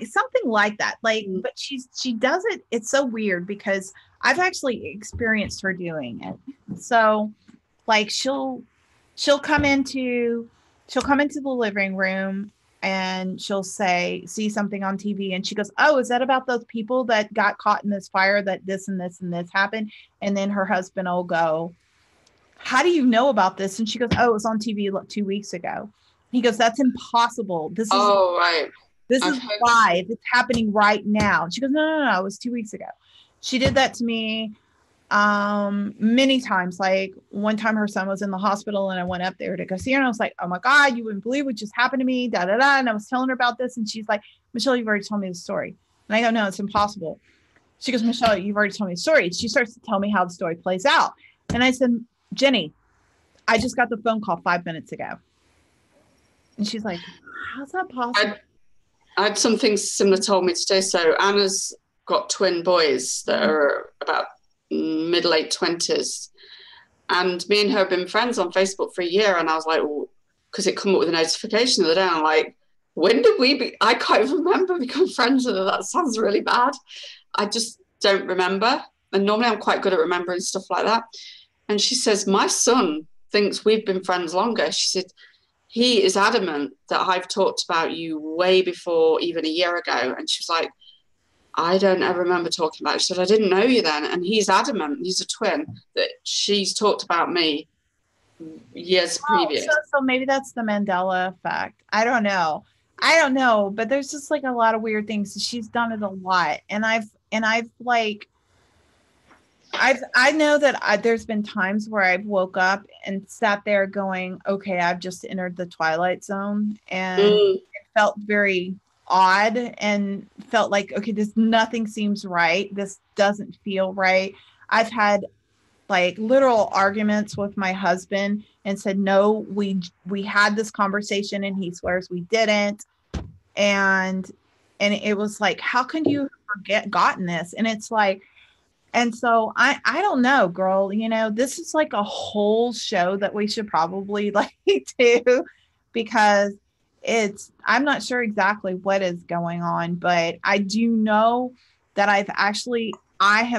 Something like that. Like, but she does it. It's so weird because I've actually experienced her doing it. So like she'll come into the living room and she'll see something on TV and she goes, oh, is that about those people that got caught in this fire that this and this and this happened? And then her husband will go, how do you know about this? And she goes, oh, it was on TV 2 weeks ago. He goes, that's impossible. This is right. This is live. It's happening right now. She goes, no, it was 2 weeks ago. She did that to me many times. Like one time her son was in the hospital and I went up there to go see her and I was like, oh my God, you wouldn't believe what just happened to me, da, da, da. And I was telling her about this and she's like, Michelle, you've already told me the story. And I go, no, it's impossible. She goes, Michelle, you've already told me the story. She starts to tell me how the story plays out. And I said, Jenny, I just got the phone call 5 minutes ago. And she's like, how's that possible? I had something similar told me today. So Anna's got twin boys that are about mid-late 20s. And me and her have been friends on Facebook for a year. And I was like, well, because it come up with a notification the other day. I'm like, when did I can't even remember becoming friends with her. That sounds really bad. I just don't remember. And normally I'm quite good at remembering stuff like that. And she says, my son thinks we've been friends longer. She said, he is adamant that I've talked about you way before even a year ago. And she was like, I don't ever remember talking about it. She said, I didn't know you then. And he's adamant, he's a twin, that she's talked about me years previous. So maybe that's the Mandela effect. I don't know, but there's just like a lot of weird things. She's done it a lot. And I've like, I know that there's been times where I've woke up and sat there going, okay, I've just entered the twilight zone, and it felt very odd and felt like, okay, nothing seems right. This doesn't feel right. I've had like literal arguments with my husband and said, no, we had this conversation and he swears we didn't. And it was like, how can you have gotten this? And it's like, and so I don't know, girl, this is like a whole show that we should probably like do, because I'm not sure exactly what is going on, but I do know that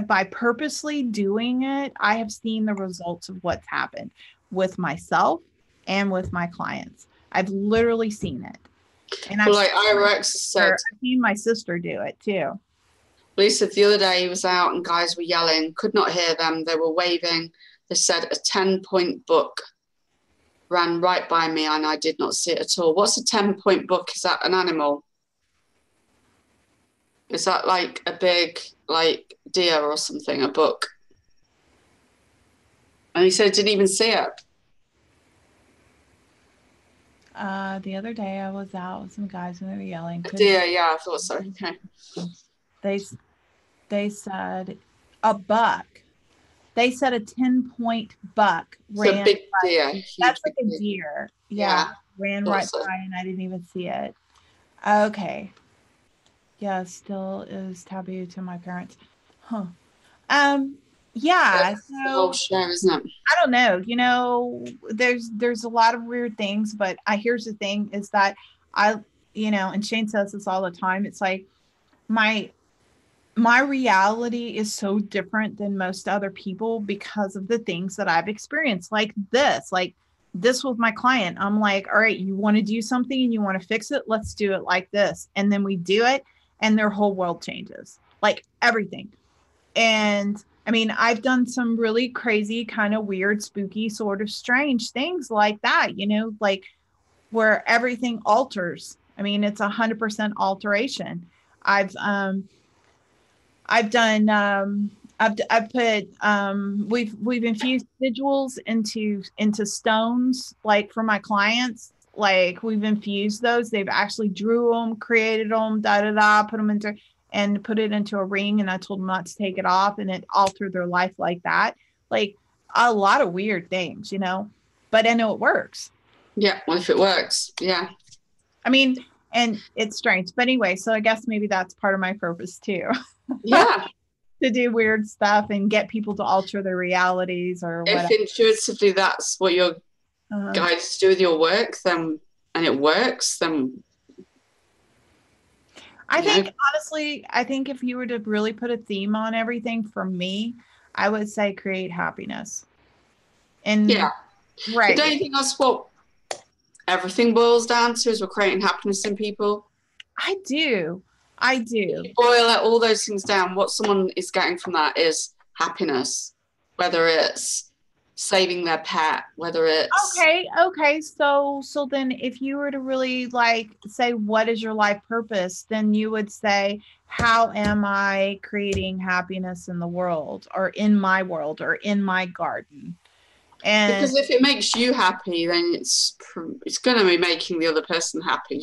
by purposely doing it, I have seen the results of what's happened with myself and with my clients. I've literally seen it. And I've seen my sister do it too. Lisa, the other day he was out and guys were yelling, could not hear them. They were waving. They said a 10-point book ran right by me and I did not see it at all. What's a 10-point book? Is that an animal? Is that like a big, like, deer or something, a book? And he said he didn't even see it. The other day I was out with some guys and they were yelling. A deer, yeah, I thought so. Okay. They they said a buck. They said a 10-point buck So a ran. big deer, huge That's big like a deer. deer. Yeah, Yeah, ran thought right so. by and I didn't even see it. Okay. Yeah, still is taboo to my parents. Huh. Um, yeah, That's the whole so show, isn't it? I don't know. There's a lot of weird things, but I here's the thing is that I, and Shane says this all the time. It's like my my reality is so different than most other people because of the things that I've experienced. Like this with my client. I'm like, all right, you want to do something and you want to fix it? Let's do it like this. And then we do it and their whole world changes. Like everything. And I mean, I've done some really crazy, kind of weird, spooky, sort of strange things like that, like where everything alters. I mean, it's 100% alteration. I've I've done I've put we've infused sigils into stones like for my clients. Like we've infused those. They've actually drew them, created them, da da da, put them into and put it into a ring. And I told them not to take it off, and it altered their life like that. Like a lot of weird things. But I know it works. Yeah, well, if it works, yeah. I mean, and it's strange. But anyway, so I guess maybe that's part of my purpose too. Yeah. To do weird stuff and get people to alter their realities or If whatever. intuitively that's what you're guided to do with your work, then and it works, then I think honestly, I think if you were to really put a theme on everything for me, I would say create happiness. yeah. And But don't right. you think that's what everything boils down to, is we're creating happiness in people? I do. I If do. you boil all those things down, what someone is getting from that is happiness, whether it's saving their pet, whether it's Okay. So then if you were to really like say what is your life purpose, then you would say, how am I creating happiness in the world or in my world or in my garden? And because if it makes you happy, then it's going to be making the other person happy.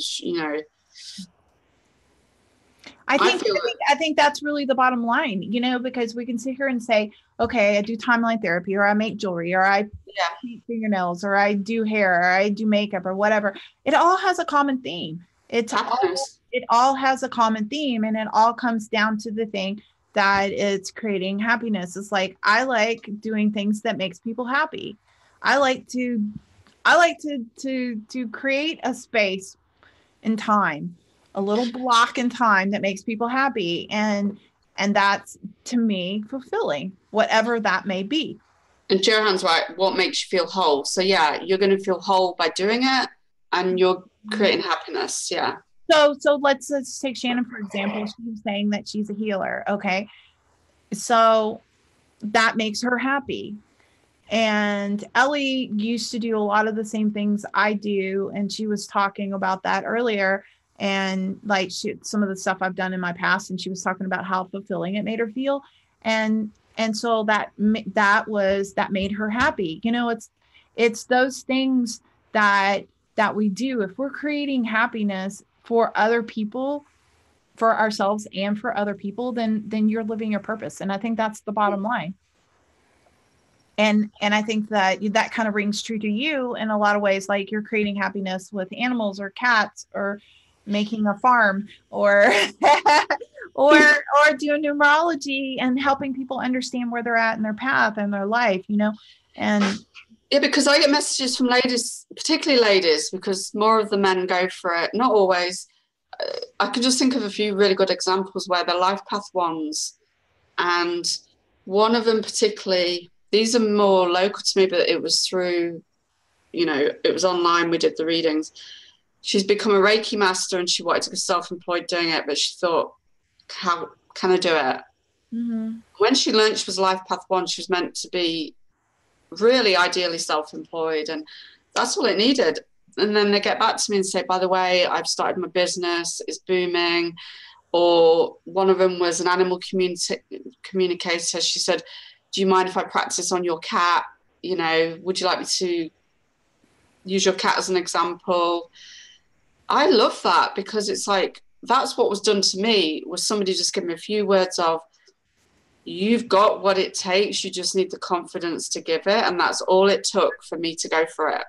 I I think feel I that, think I think that's really the bottom line, because we can sit here and say, okay, I do timeline therapy, or I make jewelry, or I yeah, paint fingernails, or I do hair, or I do makeup, or whatever. It all has a common theme. happiness. It all has a common theme, and it all comes down to the thing that it's creating happiness. It's like I like doing things that makes people happy. I like to I like to create a space in time, a little block in time that makes people happy, and that's to me fulfilling, whatever that may be. And Johan's right, what makes you feel whole? So yeah, you're going to feel whole by doing it, and you're creating happiness. Yeah. So let's take Shannon for example. She was saying that she's a healer. Okay, so that makes her happy. And Ellie used to do a lot of the same things I do. And she was talking about that earlier. And like some of the stuff I've done in my past. And she was talking about how fulfilling it made her feel. And so that made her happy. It's those things that we do. If we're creating happiness for other people, for ourselves and for other people, then you're living your purpose. And I think that's the bottom line. And I think that kind of rings true to you in a lot of ways, like you're creating happiness with animals or cats or making a farm or or doing numerology and helping people understand where they're at in their path and their life, and Yeah, because I get messages from ladies, particularly ladies, because more of the men go for it. Not always. I can just think of a few really good examples where they're life path ones, and one of them particularly, these are more local to me, but it was through, it was online. We did the readings. She's become a Reiki master and she wanted to be self-employed doing it, but she thought, how can I do it? mm-hmm. When she learned she was life path one, she was meant to be really ideally self-employed, and that's all it needed. And then they get back to me and say, by the way, I've started my business, it's booming, Or one of them was an animal communicator. She said, do you mind if I practice on your cat? You know, would you like me to use your cat as an example? I love that, because it's like, that's what was done to me, was somebody just gave me a few words of, you've got what it takes, you just need the confidence to give it. And that's all it took for me to go for it.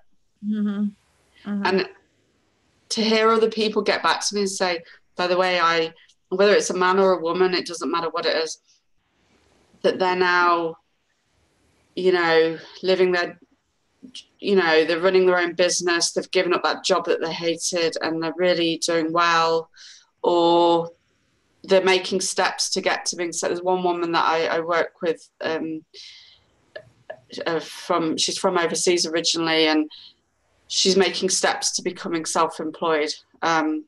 Mm-hmm. Mm-hmm. And to hear other people get back to me and say, by the way, whether it's a man or a woman, it doesn't matter what it is, that they're now, you know, living their, you know, they're running their own business, they've given up that job that they hated and they're really doing well, or they're making steps to get to being set. There's one woman that I work with, she's from overseas originally, and she's making steps to becoming self-employed over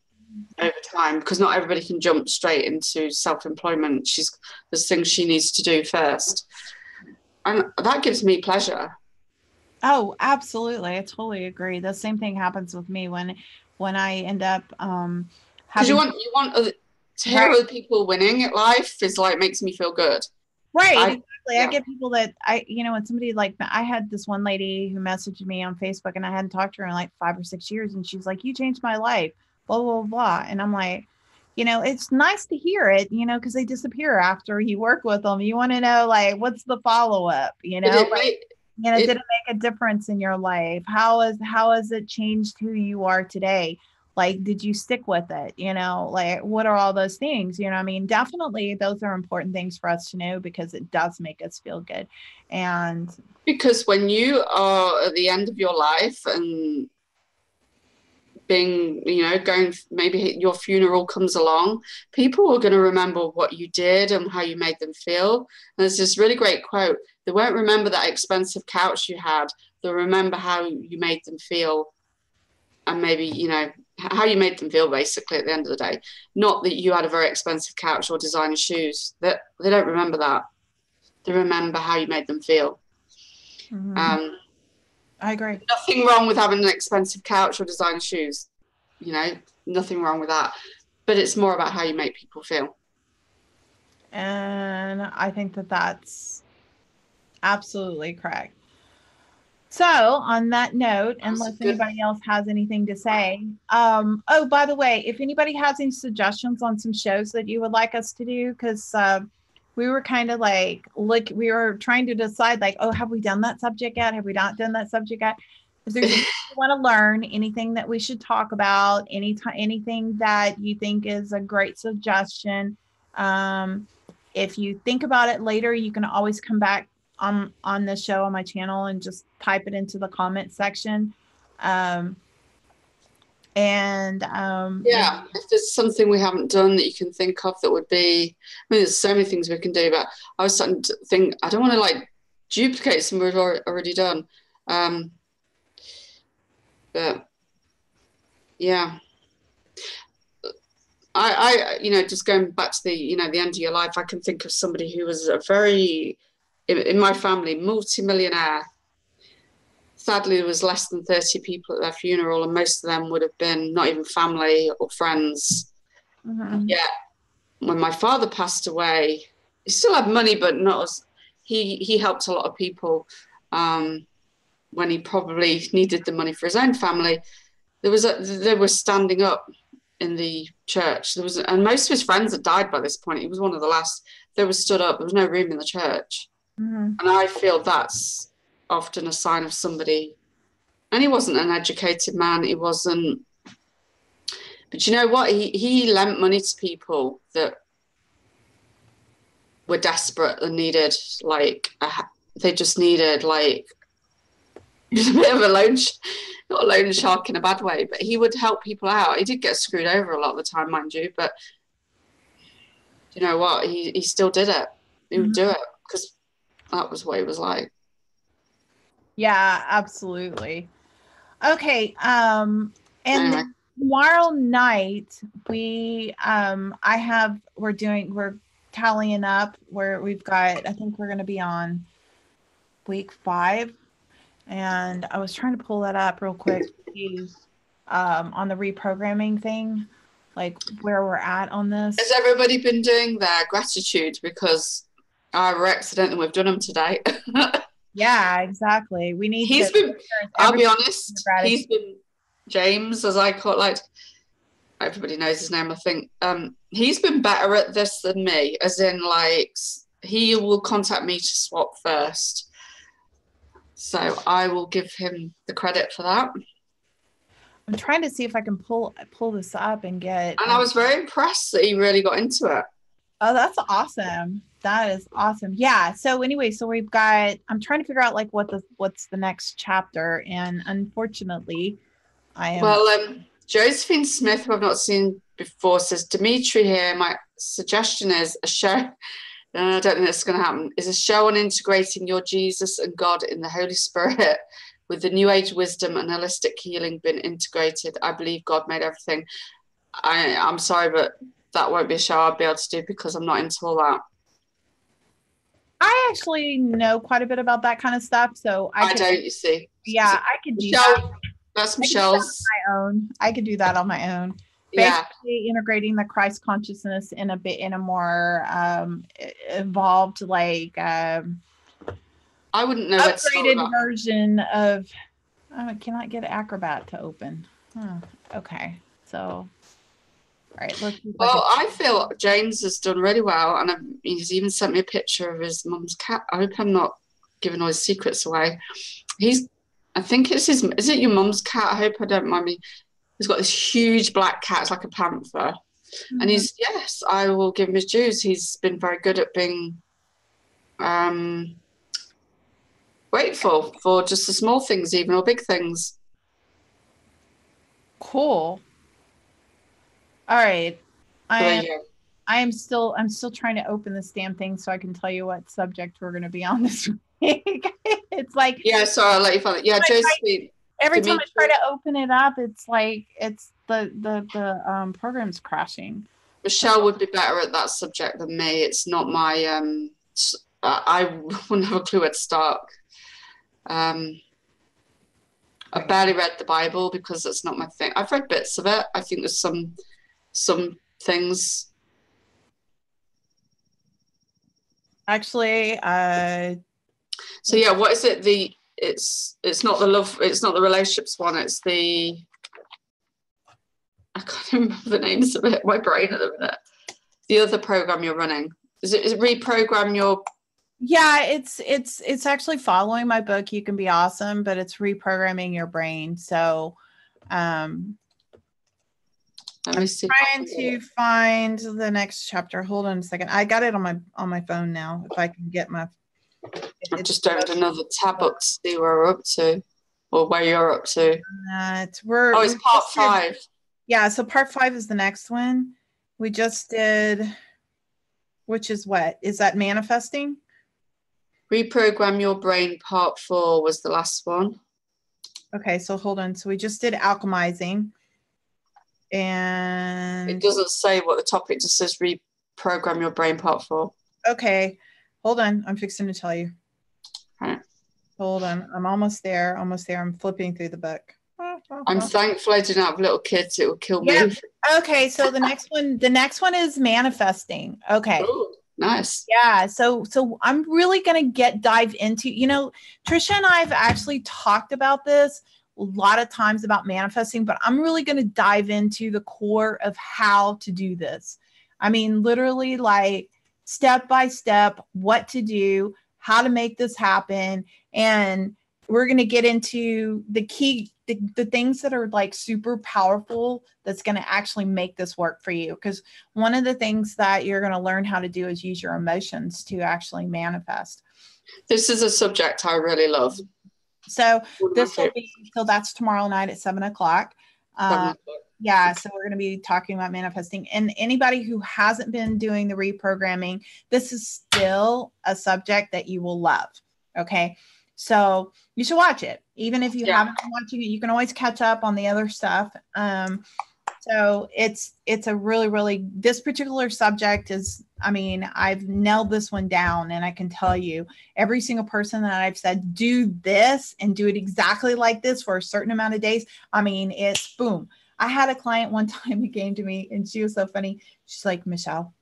time, because not everybody can jump straight into self-employment. There's things she needs to do first, and that gives me pleasure. Oh, absolutely. I totally agree. The same thing happens with me when I end up because you want to hear other people winning at life is like, makes me feel good. Right, exactly. Yeah. I get people that when somebody, like, I had this one lady who messaged me on Facebook and I hadn't talked to her in like 5 or 6 years, and she's like, you changed my life, blah, blah, blah. And I'm like, it's nice to hear it, because they disappear after you work with them. You want to know, like, what's the follow-up, did it make a difference in your life? How has it changed who you are today? Like, did you stick with it? Like, what are all those things? I mean, definitely those are important things for us to know, because it does make us feel good. And because when you are at the end of your life and being, going, maybe your funeral comes along, people are going to remember what you did and how you made them feel. And there's this really great quote: they won't remember that expensive couch you had, they'll remember how you made them feel. And maybe, how you made them feel, basically, at the end of the day. Not that you had a very expensive couch or designer shoes. They don't remember that. They remember how you made them feel. Mm-hmm. I agree. Nothing wrong with having an expensive couch or designer shoes. Nothing wrong with that. But it's more about how you make people feel. And I think that that's absolutely correct. So on that note, unless anybody else has anything to say, oh, by the way, if anybody has any suggestions on some shows that you would like us to do, because we were kind of like, we were trying to decide, like, oh, have we done that subject yet? Have we not done that subject yet? If there's anything you want to learn, anything that we should talk about, anything that you think is a great suggestion, if you think about it later, you can always come back on the show on my channel and just type it into the comment section. Yeah, if there's something we haven't done that you can think of that would be, there's so many things we can do, but I was starting to think, I don't want to like duplicate something we've already done. But yeah, I just going back to the the end of your life, I can think of somebody who was a very, in my family, multi-millionaire. Sadly, there was less than 30 people at their funeral, and most of them would have been not even family or friends. Mm-hmm. Yeah, when my father passed away, he still had money, but not as he helped a lot of people when he probably needed the money for his own family. They were standing up in the church. And most of his friends had died by this point. He was one of the last. They were stood up. There was no room in the church. Mm-hmm. And I feel that's often a sign of somebody. And he wasn't an educated man. He wasn't. But you know what? He lent money to people that were desperate and needed, they just needed, like, a bit of not a loan shark in a bad way, but he would help people out. He did get screwed over a lot of the time, mind you, but you know what? He still did it. He would do it because that was what he was like. Yeah, absolutely. Okay. And anyway. Tomorrow night we're tallying up where we've got, I think we're going to be on week 5. And I was trying to pull that up real quick on the reprogramming thing. like where we're at on this. Has everybody been doing their gratitude? Because we're accidentally, we've done them today. Yeah, exactly. We need He's to. been, I'll be honest, he's been, James, as I call it, like, everybody knows his name, I think. He's been better at this than me, as in, like, he will contact me to swap first. So I will give him the credit for that. I'm trying to see if I can pull this up and get. And I was very impressed that he really got into it. Oh, that's awesome. That is awesome. Yeah. So anyway, so we've got, I'm trying to figure out like what's the next chapter. And unfortunately, I am. Well, Josephine Smith, who I've not seen before, says, Dimitri here, my suggestion is a show, I don't think that's going to happen, is a show on integrating your Jesus and God in the Holy Spirit with the New Age wisdom and holistic healing been integrated. I believe God made everything. I'm sorry, but that won't be a show I'll be able to do because I'm not into all that. I actually know quite a bit about that kind of stuff, so I don't, you see. Yeah, I could do Michelle, that. that's Michelle's. I could do that on my own. Basically, integrating the Christ consciousness in a more evolved, like I wouldn't know upgraded version of. I cannot get Acrobat to open. Okay, so. All right, well, I feel James has done really well, and he's even sent me a picture of his mum's cat. I hope I'm not giving all his secrets away. I think it's his. Is it your mum's cat? I hope I don't mind me. He's got this huge black cat. It's like a panther, and yes, I will give him his dues. He's been very good at being grateful for just the small things, even or big things. Cool. All right. I'm still trying to open this damn thing so I can tell you what subject we're going to be on this week. It's like, yeah, sorry, I'll let you find it. Yeah, Josephine. Every time I try to open it up, it's like the program's crashing. Michelle would be better at that subject than me. It's not my I wouldn't have a clue where to start. I barely read the Bible because that's not my thing. I've read bits of it. I think there's some things. Actually, so yeah, what is it? It's not the love, it's not the relationships one, it's the, I can't remember the names of it, my brain at the minute. The other program you're running. Is it reprogram your? Yeah, it's actually following my book, You Can Be Awesome, but it's reprogramming your brain. So let me see. I'm trying to find the next chapter. Hold on a second. I got it on my phone now. If I can get my. I've just opened another tab up to see where we're up to, or where you're up to. It's part 5. Yeah, so part 5 is the next one. We just did, which is what? Is that manifesting? Reprogram your brain, part 4 was the last one. Okay, so hold on. So we just did alchemizing. And it doesn't say what the topic, just says reprogram your brain, part 4. Okay, hold on. I'm fixing to tell you. Right. Hold on. I'm almost there. I'm flipping through the book. I'm thankful I didn't have little kids. It would kill me. Yeah. Okay, so the next one is manifesting. Okay. Ooh, nice. Yeah. So I'm really going to dive into, Trisha and I have actually talked about this a lot of times about manifesting, but I'm really going to dive into the core of how to do this. I mean, literally like step by step, what to do, how to make this happen. And we're going to get into the things that are like super powerful that's going to actually make this work for you. Because one of the things that you're going to learn how to do is use your emotions to actually manifest. This is a subject I really love. So this will be, so that's tomorrow night at 7:00. Yeah, so we're going to be talking about manifesting. And anybody who hasn't been doing the reprogramming, this is still a subject that you will love. Okay. So you should watch it. Even if you haven't been watching it, you can always catch up on the other stuff. So it's a really, really, this particular subject is, I mean, I've nailed this one down, and I can tell you every single person that I've said, do this and do it exactly like this for a certain amount of days. I mean, it's boom. I had a client one time who came to me and she was so funny. She's like, Michelle,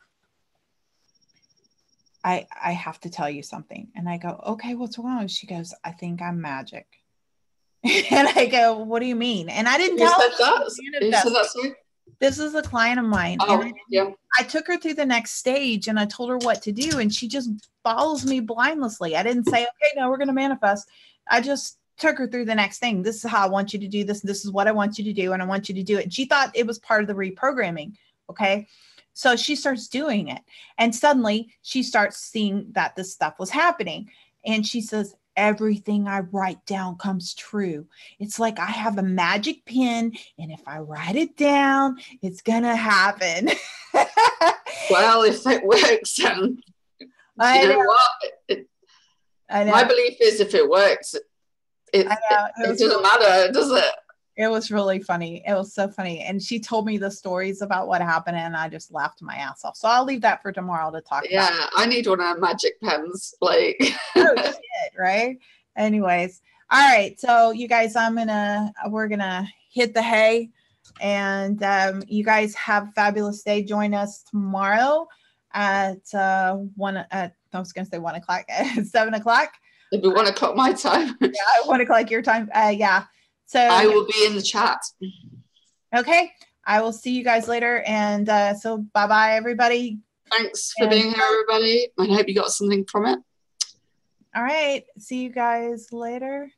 I have to tell you something. And I go, okay, what's wrong? She goes, I think I'm magic. And I go, what do you mean? And I didn't Who tell said her. that? Who said that to you? This is a client of mine. Oh, yeah. I took her through the next stage and I told her what to do. And she just follows me blindlessly. I didn't say, okay, now we're going to manifest. I just took her through the next thing. This is how I want you to do this. This is what I want you to do. And I want you to do it. And she thought it was part of the reprogramming. Okay. So she starts doing it. And suddenly she starts seeing that this stuff was happening. And she says, everything I write down comes true. It's like I have a magic pen, and if I write it down, it's going to happen. Well, if it works, then you know what? I know. My belief is if it works, it doesn't matter, does it? It was really funny. It was so funny. And she told me the stories about what happened, and I just laughed my ass off. So I'll leave that for tomorrow to talk about. Yeah, I need one of our magic pens. Like, oh, shit, right? Anyways. All right. So you guys, we're going to hit the hay, and you guys have a fabulous day. Join us tomorrow at I was going to say 1 o'clock, at 7 o'clock. It'll be 1 o'clock my time. Yeah, 1 o'clock your time. Yeah. So I will be in the chat. Okay. I will see you guys later. And so bye-bye, everybody. Thanks for being here, everybody. I hope you got something from it. All right. See you guys later.